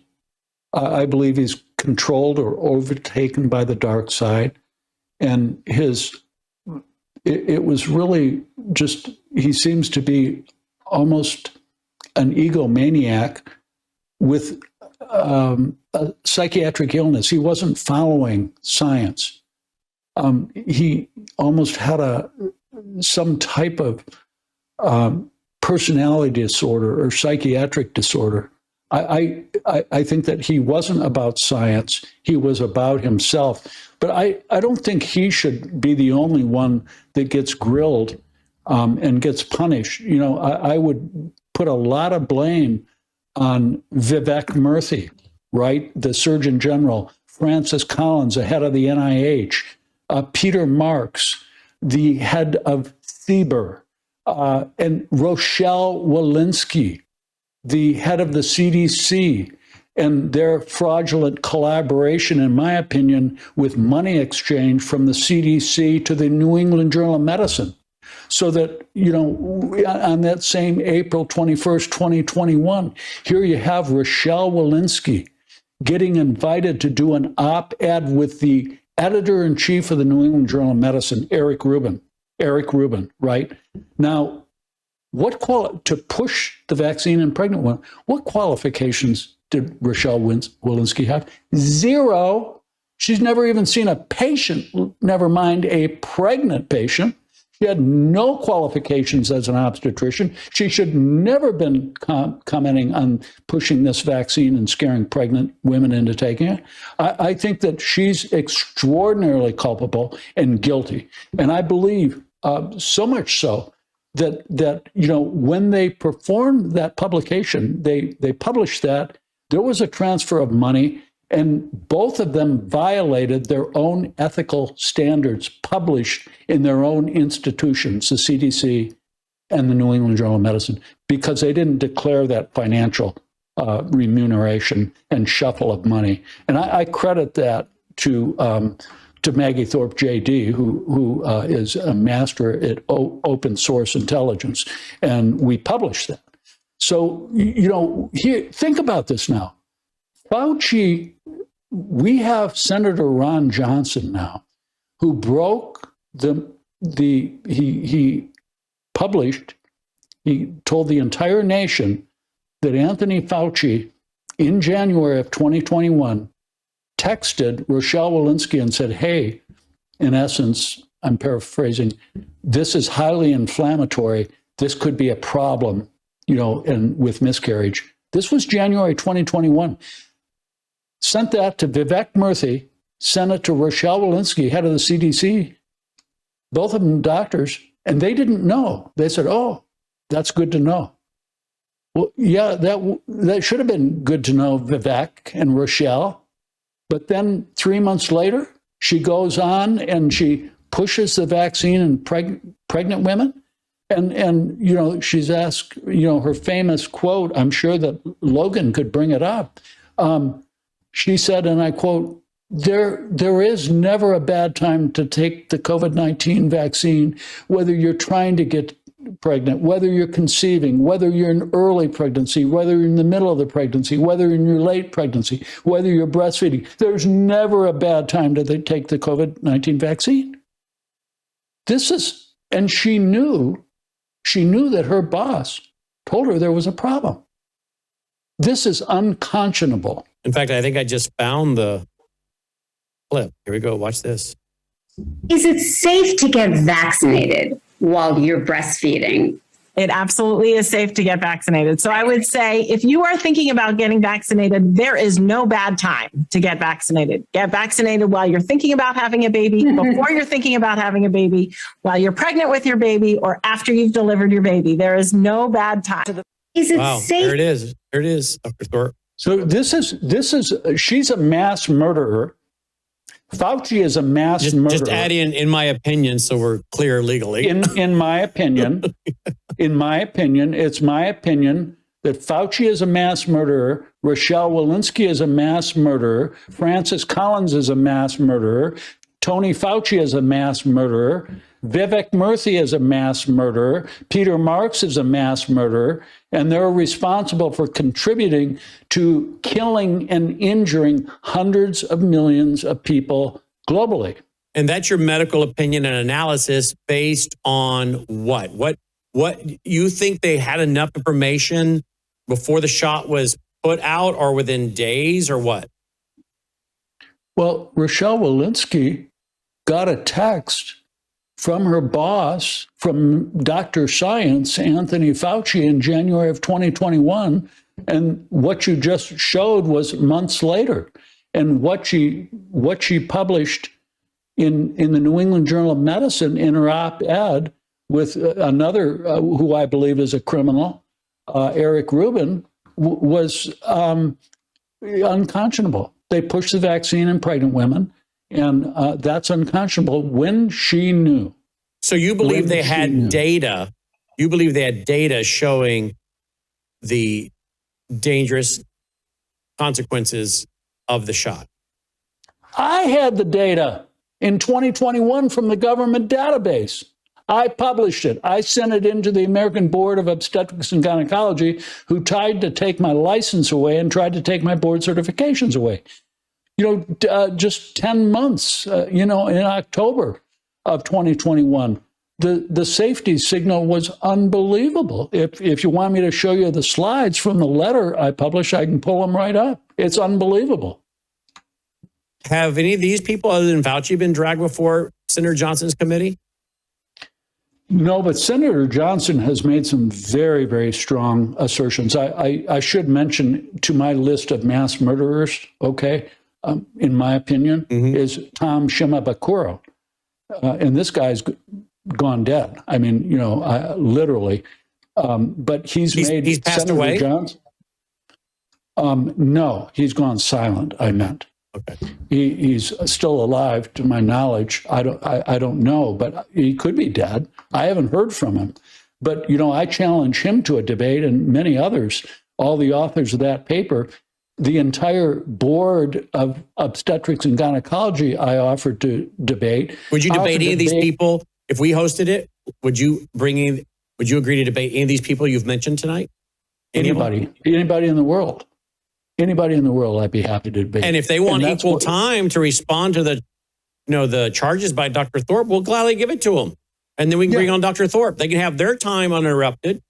I believe he's controlled or overtaken by the dark side. And it was really just, he seems to be almost an egomaniac with a psychiatric illness. He wasn't following science. He almost had some type of personality disorder or psychiatric disorder. I think that he wasn't about science. He was about himself. But I don't think he should be the only one that gets grilled and gets punished. You know, I would put a lot of blame on Vivek Murthy, right? The Surgeon General, Francis Collins, the head of the NIH, Peter Marks, the head of CBER, and Rochelle Walensky, the head of the CDC, and their fraudulent collaboration, in my opinion, with money exchange from the CDC to the New England Journal of Medicine. So that, you know, on that same April 21st, 2021, here you have Rochelle Walensky getting invited to do an op-ed with the editor-in-chief of the New England Journal of Medicine, Eric Rubin, right? Now, to push the vaccine in pregnant women, what qualifications did Rochelle Walensky have? Zero. She's never even seen a patient, never mind a pregnant patient. She had no qualifications as an obstetrician. She should never been commenting on pushing this vaccine and scaring pregnant women into taking it. I think that she's extraordinarily culpable and guilty. And I believe so much so that you know, when they performed that publication, they published that, there was a transfer of money, and both of them violated their own ethical standards published in their own institutions, the CDC and the New England Journal of Medicine, because they didn't declare that financial remuneration and shuffle of money. And I credit that to Maggie Thorp, JD, who is a master at open source intelligence, and we published that. So, you know, here, think about this now. Fauci, we have Senator Ron Johnson now, who broke he told the entire nation that Anthony Fauci in January of 2021 texted Rochelle Walensky and said, hey, in essence, I'm paraphrasing, this is highly inflammatory. This could be a problem, you know, and with miscarriage. This was January 2021. Sent that to Vivek Murthy, sent it to Rochelle Walensky, head of the CDC, both of them doctors, and they didn't know. They said, oh, that's good to know. Well, yeah, that should have been good to know, Vivek and Rochelle. But then 3 months later, she goes on and she pushes the vaccine in pregnant women. And you know, she's asked, you know, her famous quote, I'm sure that Logan could bring it up. She said, and I quote, there is never a bad time to take the COVID-19 vaccine, whether you're trying to get pregnant, whether you're conceiving, whether you're in early pregnancy, whether you're in the middle of the pregnancy, whether you're in your late pregnancy, whether you're breastfeeding. There's never a bad time to take the COVID-19 vaccine. And she knew that her boss told her there was a problem. This is unconscionable. In fact, I think I just found hold clip. Here we go. Watch this. Is it safe to get vaccinated while you're breastfeeding? It absolutely is safe to get vaccinated. So I would say if you are thinking about getting vaccinated, there is no bad time to get vaccinated. Get vaccinated while you're thinking about having a baby, before you're thinking about having a baby, while you're pregnant with your baby, or after you've delivered your baby. There is no bad time. Is it Wow, safe? there it is. There it is, Dr. Thorp. So she's a mass murderer. Fauci is a mass murderer. Just add in my opinion, so we're clear legally. In my opinion, it's my opinion that Fauci is a mass murderer, Rochelle Walensky is a mass murderer, Francis Collins is a mass murderer, Tony Fauci is a mass murderer, Vivek Murthy is a mass murderer, Peter Marks is a mass murderer, and they're responsible for contributing to killing and injuring hundreds of millions of people globally. And that's your medical opinion and analysis based on what? What you think they had enough information before the shot was put out, or within days, or what? Well, Rochelle Walensky got a text from her boss, from Dr. Science, Anthony Fauci, in January of 2021. And what you just showed was months later. And what she published in the New England Journal of Medicine in her op-ed with another who I believe is a criminal, Eric Rubin, was unconscionable. They pushed the vaccine in pregnant women, and that's unconscionable when she knew. So you believe they had data? You believe they had data showing the dangerous consequences of the shot? I had the data in 2021 from the government database. I published it. I sent it into the American Board of Obstetrics and Gynecology, who tried to take my license away and tried to take my board certifications away. Just 10 months, in October of 2021, the safety signal was unbelievable. If you want me to show you the slides from the letter I published, I can pull them right up. It's unbelievable. Have any of these people, other than Fauci, been dragged before Senator Johnson's committee? No, but Senator Johnson has made some very, very strong assertions. I should mention to my list of mass murderers, in my opinion, is Tom Shimabukuro. And this guy's gone dead. I mean, literally. But he's passed Senator away? Johnson. No, he's gone silent, I meant. Okay. He's still alive, to my knowledge. I don't know, but he could be dead. I haven't heard from him. But, I challenge him to a debate, and many others, all the authors of that paper. The entire board of obstetrics and gynecology I offered to debate. Would you debate any of these people if we hosted it? Would you agree to debate any of these people you've mentioned tonight? Anybody in the world. Anybody in the world, I'd be happy to debate. And if they want equal time to respond to the charges by Dr. Thorp, we'll gladly give it to them. And then we can bring on Dr. Thorp. They can have their time uninterrupted.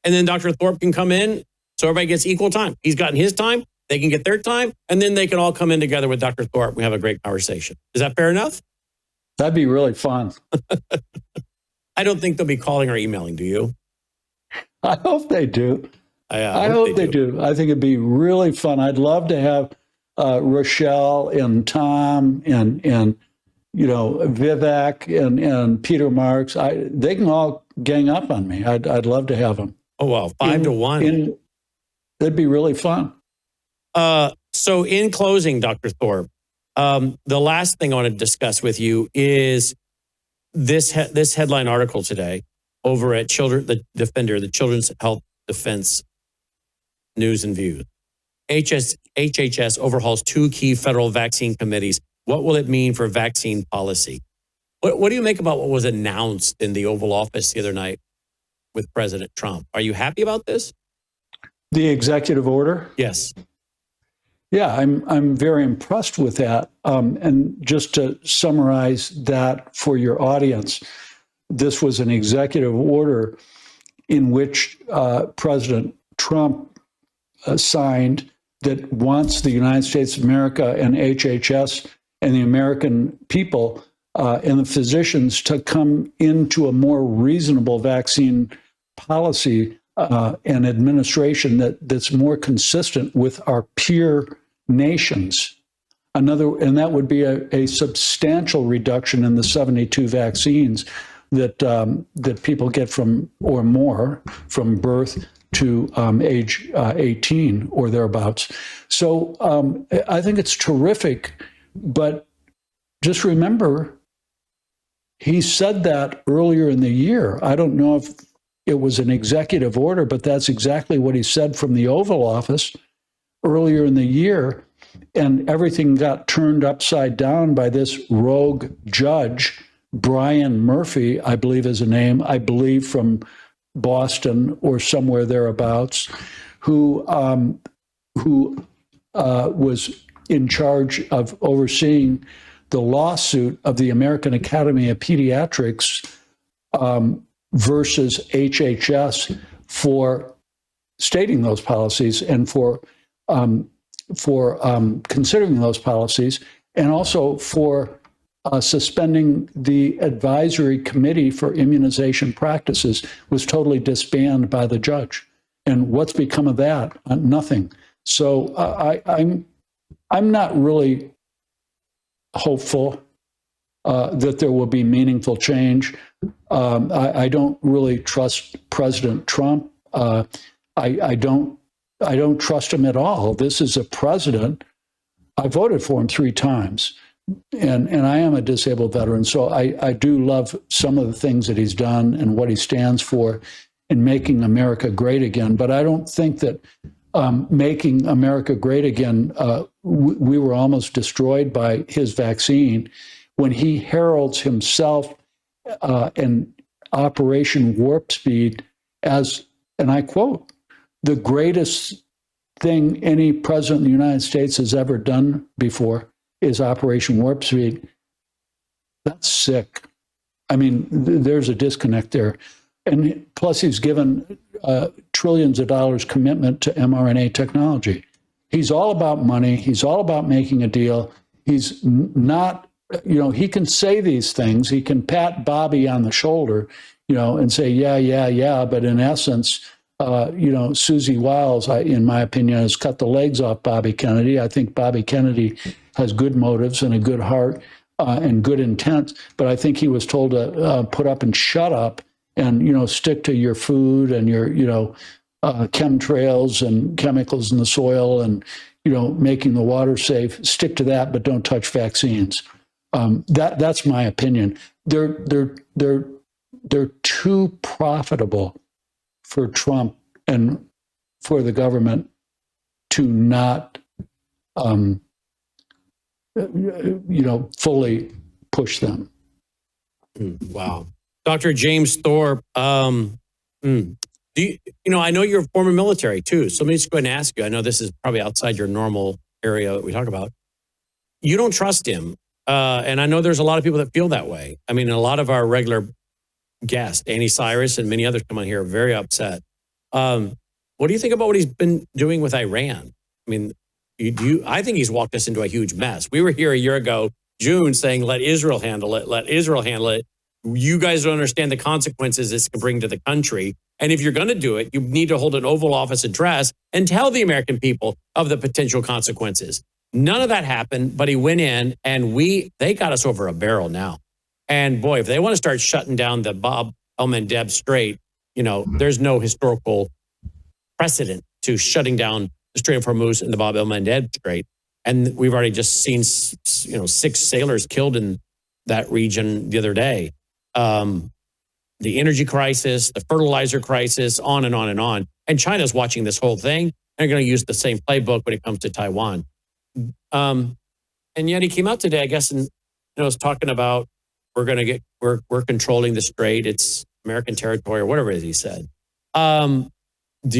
And then Dr. Thorp can come in so everybody gets equal time. He's gotten his time. They can get their time. And then they can all come in together with Dr. Thorp. We have a great conversation. Is that fair enough? That'd be really fun. I don't think they'll be calling or emailing, do you? I hope they do. I hope they do. I think it'd be really fun. I'd love to have Rochelle and Tom and Vivek and Peter Marks. They can all gang up on me. I'd love to have them. Oh, well, 5-1. That'd be really fun. So in closing, Dr. Thorp, the last thing I want to discuss with you is this headline article today over at the Defender, the Children's Health Defense News and Views. HHS overhauls 2 key federal vaccine committees. What will it mean for vaccine policy? What do you make about what was announced in the Oval Office the other night with President Trump? Are you happy about this? The executive order? Yes. Yeah, I'm very impressed with that. And just to summarize that for your audience, this was an executive order in which President Trump signed that wants the United States of America and HHS and the American people and the physicians to come into a more reasonable vaccine policy and administration that's more consistent with our peer nations. And that would be a substantial reduction in the 72 vaccines that people get from or more from birth to age 18 or thereabouts. So I think it's terrific, but just remember, he said that earlier in the year. I don't know if it was an executive order, but that's exactly what he said from the Oval Office earlier in the year. And everything got turned upside down by this rogue judge, Brian Murphy, I believe is a name, I believe from Boston or somewhere thereabouts, who was in charge of overseeing the lawsuit of the American Academy of Pediatrics versus HHS for stating those policies and for considering those policies, and also for suspending the advisory committee for immunization practices was totally disbanded by the judge. And what's become of that? Nothing. So I'm not really hopeful that there will be meaningful change. I don't really trust President Trump. I don't trust him at all. This is a president. I voted for him 3 times, and I am a disabled veteran, so I do love some of the things that he's done and what he stands for in making America great again. But I don't think that making America great again, we were almost destroyed by his vaccine when he heralds himself and Operation Warp Speed as, and I quote, the greatest thing any president of the United States has ever done before is Operation Warp Speed. That's sick. I mean, there's a disconnect there. And plus, he's given trillions of dollars commitment to mRNA technology. He's all about money. He's all about making a deal. He's not, he can say these things. He can pat Bobby on the shoulder, and say, yeah. But in essence, Susie Wiles, in my opinion, has cut the legs off Bobby Kennedy. I think Bobby Kennedy has good motives and a good heart and good intent, but I think he was told to put up and shut up and, stick to your food and your, chemtrails and chemicals in the soil and, making the water safe. Stick to that, but don't touch vaccines. That's my opinion. They're too profitable for Trump and for the government to not, fully push them. Wow. Dr. James Thorp, do you, I know you're former military too, so let me just go ahead and ask you. I know this is probably outside your normal area that we talk about. You don't trust him. And I know there's a lot of people that feel that way. I mean, a lot of our regular guests, Annie Cyrus and many others come on here, are very upset. What do you think about what he's been doing with Iran? I mean, I think he's walked us into a huge mess. We were here a year ago, June, saying, let Israel handle it. Let Israel handle it. You guys don't understand the consequences this could bring to the country. And if you're going to do it, you need to hold an Oval Office address and tell the American people of the potential consequences. None of that happened, but he went in and they got us over a barrel now. And boy, if they want to start shutting down the Bab el-Mandeb Strait, there's no historical precedent to shutting down the Strait of Hormuz and the Bab el-Mandeb Strait. And we've already just seen, 6 sailors killed in that region the other day. The energy crisis, the fertilizer crisis, on and on and on. And China's watching this whole thing. They're going to use the same playbook when it comes to Taiwan. And yet he came out today, I guess, and was talking about we're controlling the strait. It's American territory or whatever it is he said. Do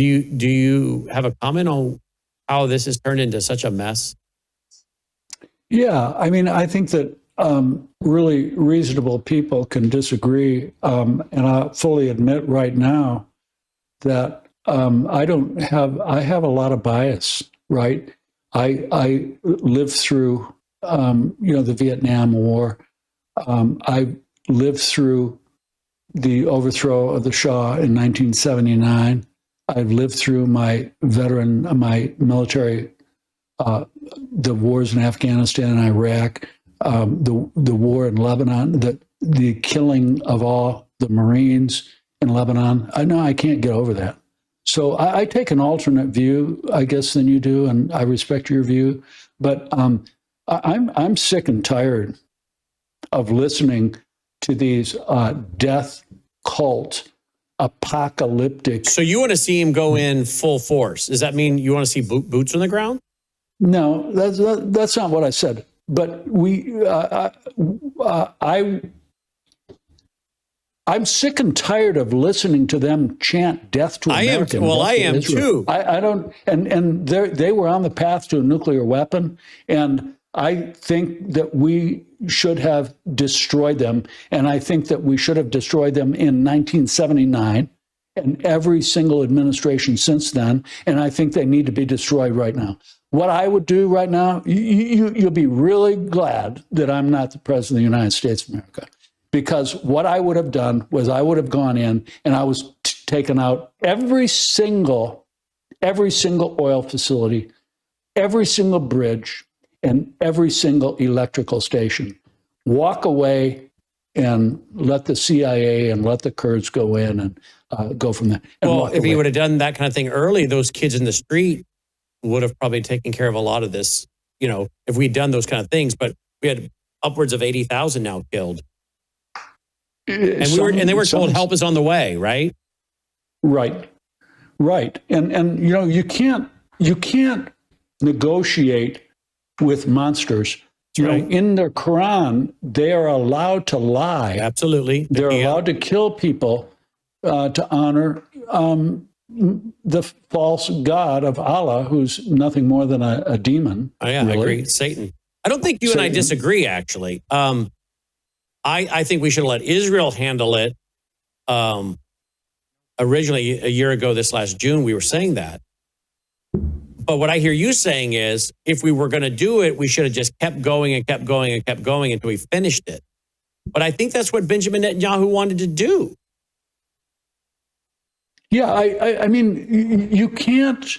you have a comment on how this has turned into such a mess? Yeah, I mean, I think that really reasonable people can disagree, and I fully admit right now that I have a lot of bias, right? I lived through the Vietnam War. I lived through the overthrow of the Shah in 1979. I've lived through my military, the wars in Afghanistan and Iraq, the war in Lebanon, the killing of all the Marines in Lebanon. I know I can't get over that. So I take an alternate view, I guess, than you do, and I respect your view. But I'm sick and tired of listening to these death cult, apocalyptic. So you want to see him go in full force? Does that mean you want to see boots on the ground? No, that's not what I said. But I'm sick and tired of listening to them chant death to America. I am too. I don't, and they were on the path to a nuclear weapon, and I think that we should have destroyed them, and I think that we should have destroyed them in 1979 and every single administration since then, and I think they need to be destroyed right now. What I would do right now, you'll be really glad that I'm not the president of the United States of America, because what I would have done was I would have gone in and I was taken out every single oil facility, every single bridge, and every single electrical station. Walk away and let the CIA and let the Kurds go in and go from there. Well, if he would have done that kind of thing early, those kids in the street would have probably taken care of a lot of this, if we'd done those kind of things. But we had upwards of 80,000 now killed. And they were told help is on the way, right? Right. And you can't negotiate with monsters. In the Quran, they are allowed to lie. Absolutely. They're allowed to kill people to honor the false god of Allah, who's nothing more than a demon. Oh, yeah, really. I agree. Satan. I don't think you and I disagree, actually. I think we should let Israel handle it. Originally, a year ago, this last June, we were saying that. But what I hear you saying is, if we were going to do it, we should have just kept going and kept going and kept going until we finished it. But I think that's what Benjamin Netanyahu wanted to do. Yeah, I mean, you can't.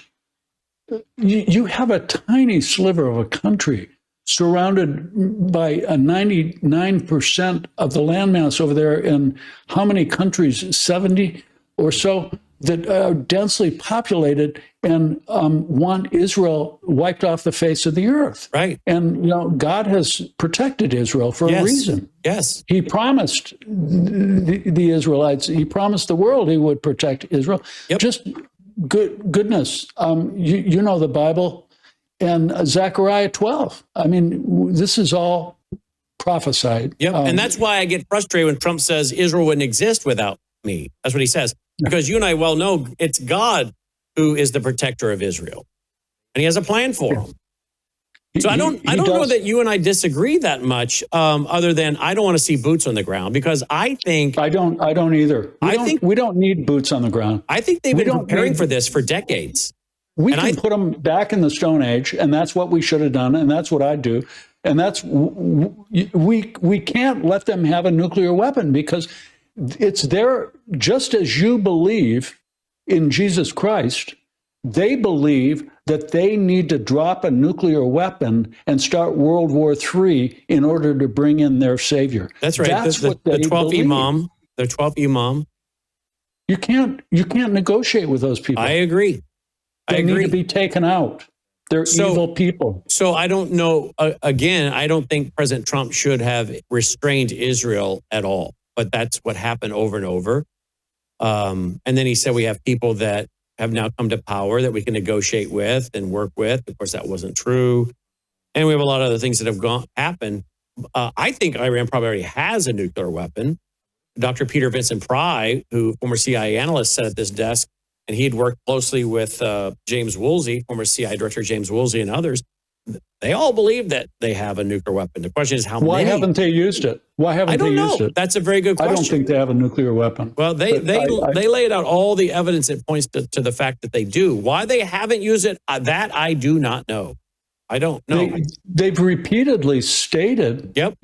You have a tiny sliver of a country surrounded by a 99% of the landmass over there in how many countries? 70 or so that are densely populated and want Israel wiped off the face of the earth. Right. And, God has protected Israel for a reason. Yes. He promised the Israelites, he promised the world he would protect Israel. Yep. Just goodness. You know the Bible. And Zechariah 12. I mean, this is all prophesied. Yep. And that's why I get frustrated when Trump says Israel wouldn't exist without me. That's what he says. Because you and I well know it's God who is the protector of Israel. And he has a plan for them. So I don't know that you and I disagree that much, other than I don't want to see boots on the ground, because I think I don't either. We don't need boots on the ground. I think they've been preparing for this for decades. We can put them back in the Stone Age, and that's what we should have done, and that's what I do. And that's we can't let them have a nuclear weapon, because it's there. Just as you believe in Jesus Christ, they believe that they need to drop a nuclear weapon and start World War III in order to bring in their savior. That's right. That's the 12th Imam. The 12th Imam. You can't negotiate with those people. I agree. They need to be taken out. They're evil people. So I don't know. Again, I don't think President Trump should have restrained Israel at all. But that's what happened over and over. And then he said we have people that have now come to power that we can negotiate with and work with. Of course, that wasn't true. And we have a lot of other things that have happened. I think Iran probably already has a nuclear weapon. Dr. Peter Vincent Pry, who former CIA analyst, sat at this desk, and he had worked closely with James Woolsey, former CIA director James Woolsey, and others. They all believe that they have a nuclear weapon. The question is how many. Why haven't they used it? Why haven't they used it? That's a very good question. I don't think they have a nuclear weapon. Well, they laid out all the evidence that points to the fact that they do. Why they haven't used it, that I do not know. I don't know. They've repeatedly stated, Yep.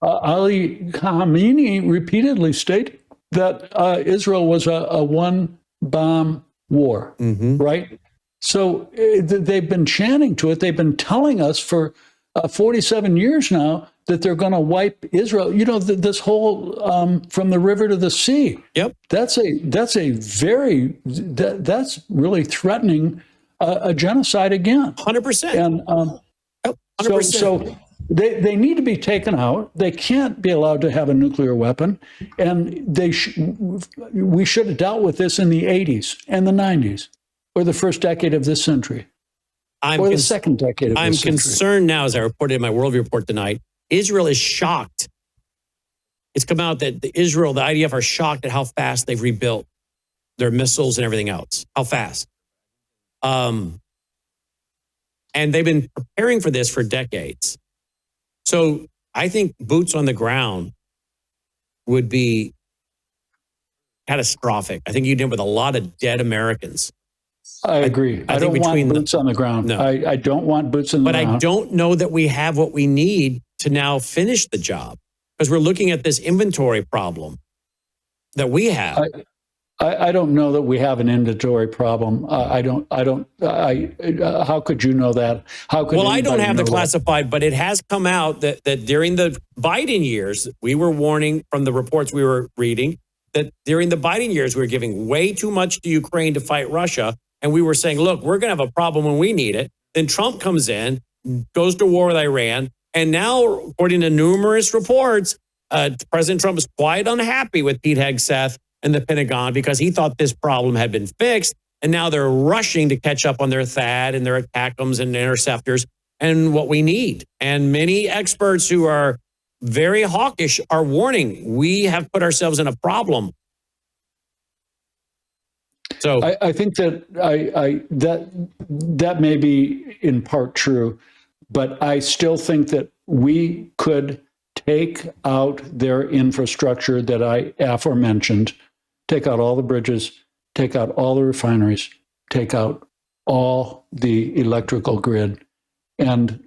Ali Khamenei repeatedly stated that Israel was a one-bomb war, right? So they've been chanting to it. They've been telling us for 47 years now that they're going to wipe Israel. This whole from the river to the sea. Yep. That's really threatening a genocide again. 100%. And 100%. so they need to be taken out. They can't be allowed to have a nuclear weapon. And we should have dealt with this in the 80s and the 90s, or the first decade of this century, or the second decade of this century. I'm concerned now, as I reported in my worldview report tonight, Israel is shocked. It's come out that the IDF are shocked at how fast they've rebuilt their missiles and everything else. How fast. And they've been preparing for this for decades. So I think boots on the ground would be catastrophic. I think you'd end with a lot of dead Americans. I agree. I don't want boots on the ground. No. I don't want boots on the ground. But I don't know that we have what we need to now finish the job, because we're looking at this inventory problem that we have. I don't know that we have an inventory problem. How could you know that? Well, I don't have the classified, but it has come out that during the Biden years, we were warning from the reports we were reading that during the Biden years, we were giving way too much to Ukraine to fight Russia. And we were saying, look, we're going to have a problem when we need it. Then Trump comes in, goes to war with Iran. And now, according to numerous reports, President Trump is quite unhappy with Pete Hegseth and the Pentagon because he thought this problem had been fixed. And now they're rushing to catch up on their THAAD and their ATACMS and interceptors and what we need. And many experts who are very hawkish are warning, we have put ourselves in a problem. So I think that that may be in part true, but I still think that we could take out their infrastructure that I aforementioned, take out all the bridges, take out all the refineries, take out all the electrical grid, and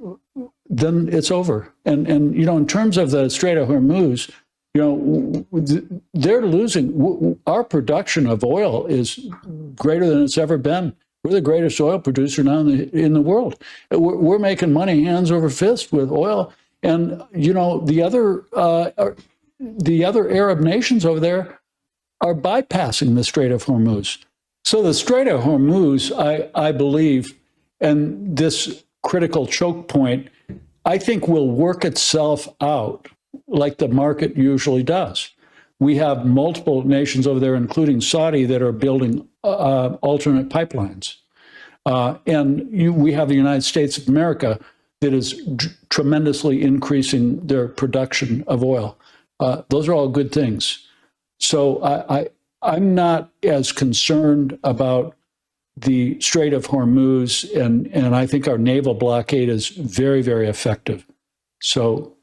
then it's over. And in terms of the Strait of Hormuz, they're losing. Our production of oil is greater than it's ever been. We're the greatest oil producer now in the world. We're making money hands over fist with oil. And the other Arab nations over there are bypassing the Strait of Hormuz. So the Strait of Hormuz, I believe, and this critical choke point, I think will work itself out like the market usually does. We have multiple nations over there, including Saudi, that are building alternate pipelines. And we have the United States of America that is tremendously increasing their production of oil. Those are all good things. So I'm not as concerned about the Strait of Hormuz, and I think our naval blockade is very, very effective. So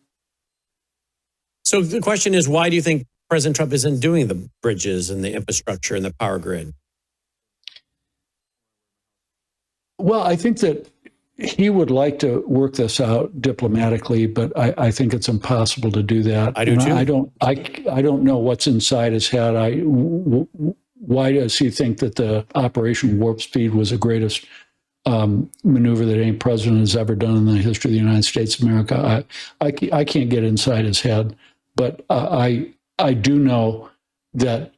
the question is, why do you think President Trump isn't doing the bridges and the infrastructure and the power grid? Well, I think that he would like to work this out diplomatically, but I think it's impossible to do that. I do too. I don't know what's inside his head. Why does he think that the Operation Warp Speed was the greatest maneuver that any president has ever done in the history of the United States of America? I can't get inside his head, but I do know that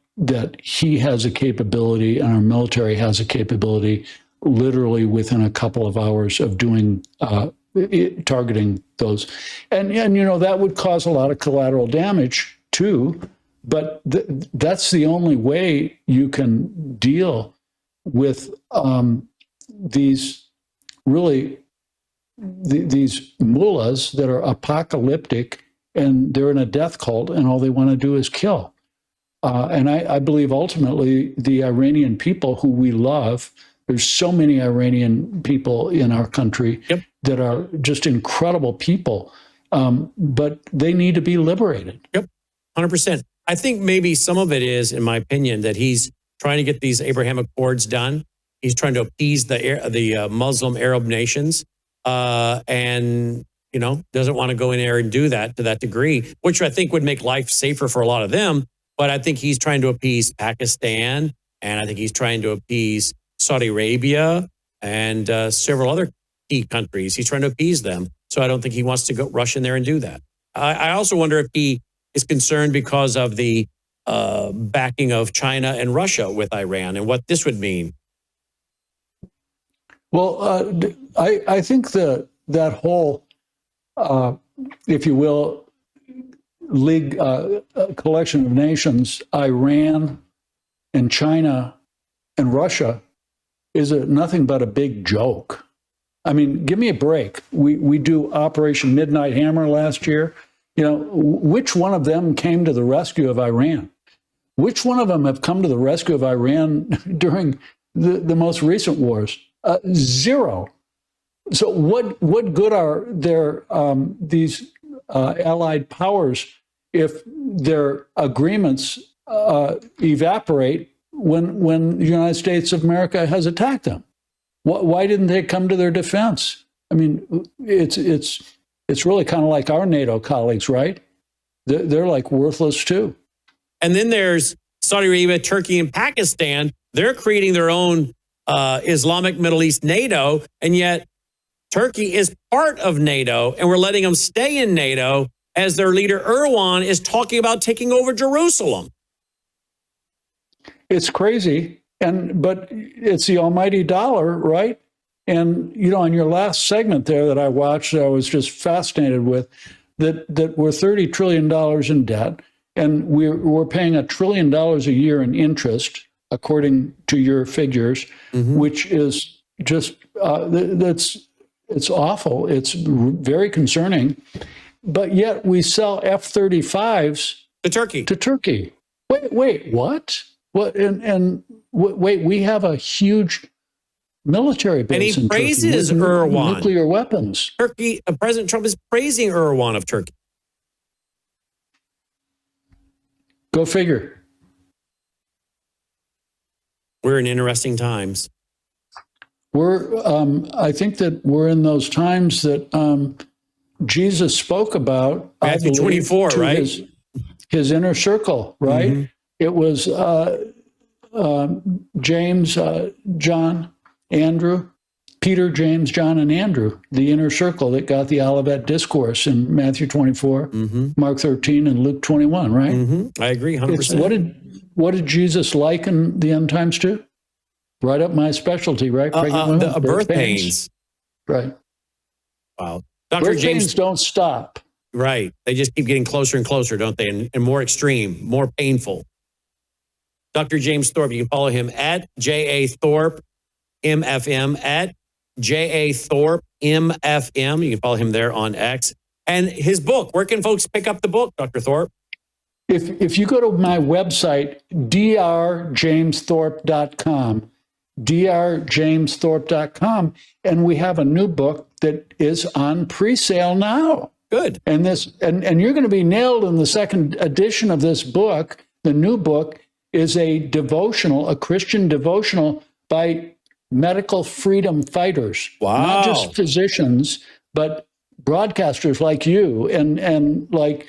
he has a capability, and our military has a capability, literally within a couple of hours of doing targeting those, and that would cause a lot of collateral damage too. But that's the only way you can deal with these mullahs that are apocalyptic, and they're in a death cult, and all they want to do is kill. And I believe ultimately the Iranian people, who we love, there's so many Iranian people in our country that are just incredible people, but they need to be liberated. Yep, 100%. I think maybe some of it is, in my opinion, that he's trying to get these Abraham Accords done. He's trying to appease the Muslim Arab nations. and doesn't want to go in there and do that to that degree, which I think would make life safer for a lot of them. But I think he's trying to appease Pakistan, and I think he's trying to appease Saudi Arabia and several other key countries. He's trying to appease them. So I don't think he wants to go rush in there and do that. I also wonder if he is concerned because of the backing of China and Russia with Iran and what this would mean. Well, I think that whole, if you will, league collection of nations, Iran and China and Russia, is nothing but a big joke. I mean, give me a break. We do Operation Midnight Hammer last year. Which one of them came to the rescue of Iran? Which one of them have come to the rescue of Iran during the most recent wars? Zero. So what good are their these allied powers if their agreements evaporate when the United States of America has attacked them? Why didn't they come to their defense? I mean, it's really kind of like our NATO colleagues, right? They're like worthless too. And then there's Saudi Arabia, Turkey, and Pakistan. They're creating their own Islamic Middle East NATO, and yet Turkey is part of NATO, and we're letting them stay in NATO as their leader Erdogan is talking about taking over Jerusalem. It's crazy, but it's the almighty dollar, right? And on your last segment there that I watched, I was just fascinated with that we're $30 trillion in debt, and we're paying $1 trillion a year in interest, according to your figures, which is just it's awful. It's very concerning. But yet we sell F-35s to Turkey. Wait, what? What? And wait, we have a huge military base and he praises in Turkey with Erdogan. Nuclear weapons. Turkey, President Trump is praising Erdogan of Turkey. Go figure. We're in interesting times. I think that we're in those times that Jesus spoke about. Matthew 24, right? His inner circle, right? Mm-hmm. It was James, John, Andrew, Peter, James, John, and Andrew, the inner circle that got the Olivet Discourse in Matthew 24, Mark 13, and Luke 21, right? I agree, 100%. What did Jesus liken the end times to? Right up my specialty, right? Pregnant women, birth pains. Right. Wow. Birth pains don't stop. Right. They just keep getting closer and closer, don't they? And more extreme, more painful. Dr. James Thorp, you can follow him at J.A. Thorp, MFM, at J.A. Thorp, MFM. You can follow him there on X. And his book, where can folks pick up the book, Dr. Thorp? If you go to my website, drjamesthorpe.com, drjamesthorpe.com, and we have a new book that is on pre-sale now. Good. And you're going to be nailed in the second edition of this book. The new book is a Christian devotional by medical freedom fighters. Wow. Not just physicians, but broadcasters like you and like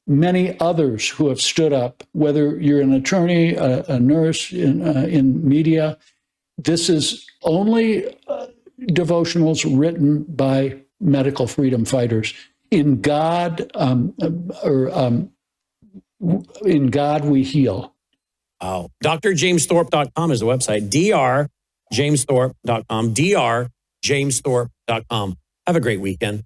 many others who have stood up, whether you're an attorney, a nurse in media. This is only devotionals written by medical freedom fighters. In God, in God we heal. Wow. drjamesthorpe.com is the website. drjamesthorpe.com. drjamesthorpe.com. Have a great weekend.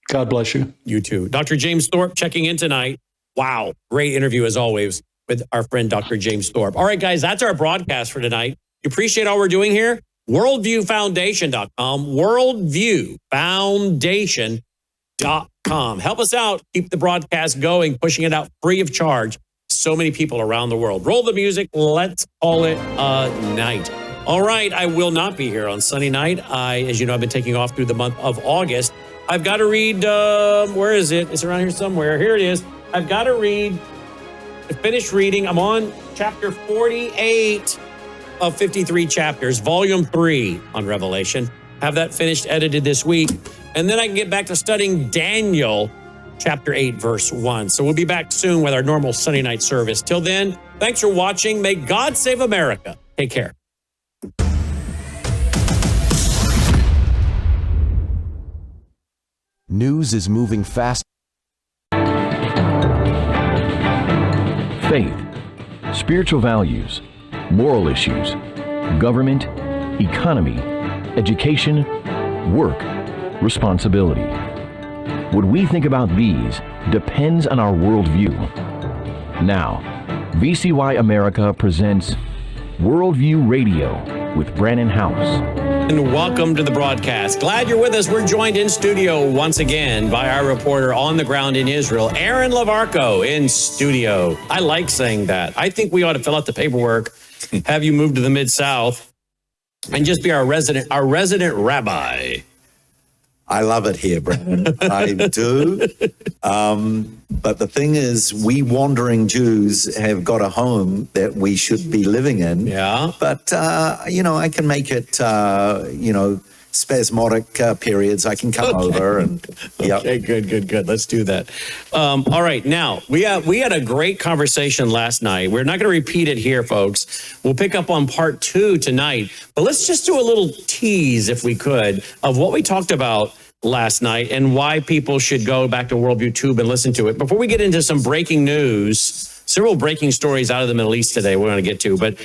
God bless you. You too. Dr. James Thorp checking in tonight. Wow. Great interview as always with our friend Dr. James Thorp. All right, guys, that's our broadcast for tonight. You appreciate all we're doing here? Worldviewfoundation.com. Worldviewfoundation.com. Help us out. Keep the broadcast going, pushing it out free of charge. So many people around the world. Roll the music. Let's call it a night. All right. I will not be here on Sunday night. As you know, I've been taking off through the month of August. I've got to read, where is it? It's around here somewhere. Here it is. I've got to finish reading. I'm on chapter 48 of 53 chapters, volume 3 on Revelation. Have that finished, edited this week. And then I can get back to studying Daniel chapter 8, verse 1. So we'll be back soon with our normal Sunday night service. Till then, thanks for watching. May God save America. Take care. News is moving fast. Faith, spiritual values, moral issues, government, economy, education, work, responsibility. What we think about these depends on our worldview. Now, VCY America presents Worldview Radio with Brannon House. And welcome to the broadcast. Glad you're with us. We're joined in studio once again by our reporter on the ground in Israel, Aaron Lavarco, in studio. I like saying that. I think we ought to fill out the paperwork, have you move to the Mid-South, and just be our resident rabbi. I love it here, Brandon. I do. But the thing is, we wandering Jews have got a home that we should be living in. Yeah. But, I can make it, spasmodic periods. I can come over and, Okay, good. Let's do that. All right. Now, we had a great conversation last night. We're not going to repeat it here, folks. We'll pick up on part 2 tonight. But let's just do a little tease, if we could, of what we talked about last night and why people should go back to Worldview Tube and listen to it. Before we get into some breaking news, several breaking stories out of the Middle East today we're going to get to, but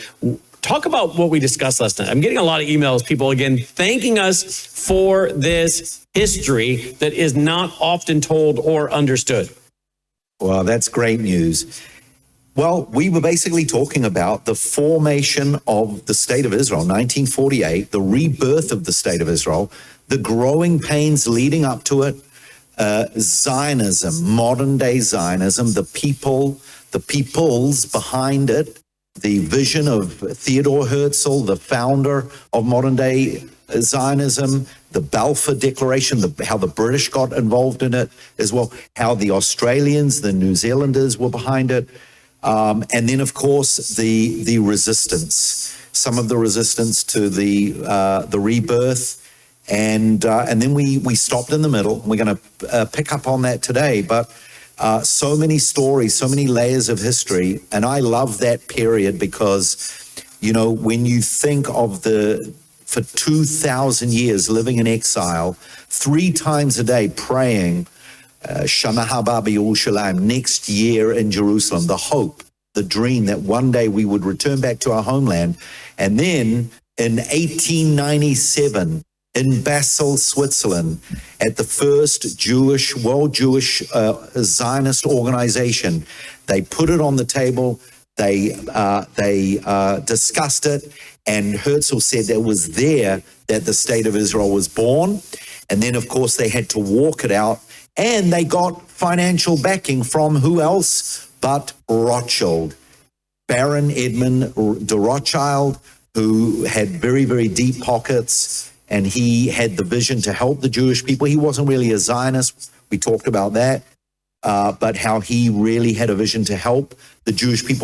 talk about what we discussed last night. I'm getting a lot of emails, people again thanking us for this history that is not often told or understood. well, that's great news. Well, we were basically talking about the formation of the State of Israel, 1948, the rebirth of the State of Israel, the growing pains leading up to it, Zionism, modern day Zionism, the peoples behind it, the vision of Theodore Herzl, the founder of modern day Zionism, the Balfour Declaration, how the British got involved in it as well, how the Australians, the New Zealanders were behind it. And then, of course, the resistance, some of the resistance to the rebirth. And then we stopped in the middle. We're going to pick up on that today. But so many stories, so many layers of history. And I love that period because, you know, when you think of for 2,000 years living in exile, 3 times a day praying, Shana Haba B'Yerushalayim, next year in Jerusalem, the hope, the dream that one day we would return back to our homeland. And then in 1897, in Basel, Switzerland, at the first World Jewish Zionist organization, they put it on the table, they discussed it, and Herzl said it was there that the State of Israel was born. And then, of course, they had to walk it out, and they got financial backing from who else but Rothschild, Baron Edmund de Rothschild, who had very, very deep pockets, and he had the vision to help the Jewish people. He wasn't really a Zionist. We talked about that, but how he really had a vision to help the Jewish people.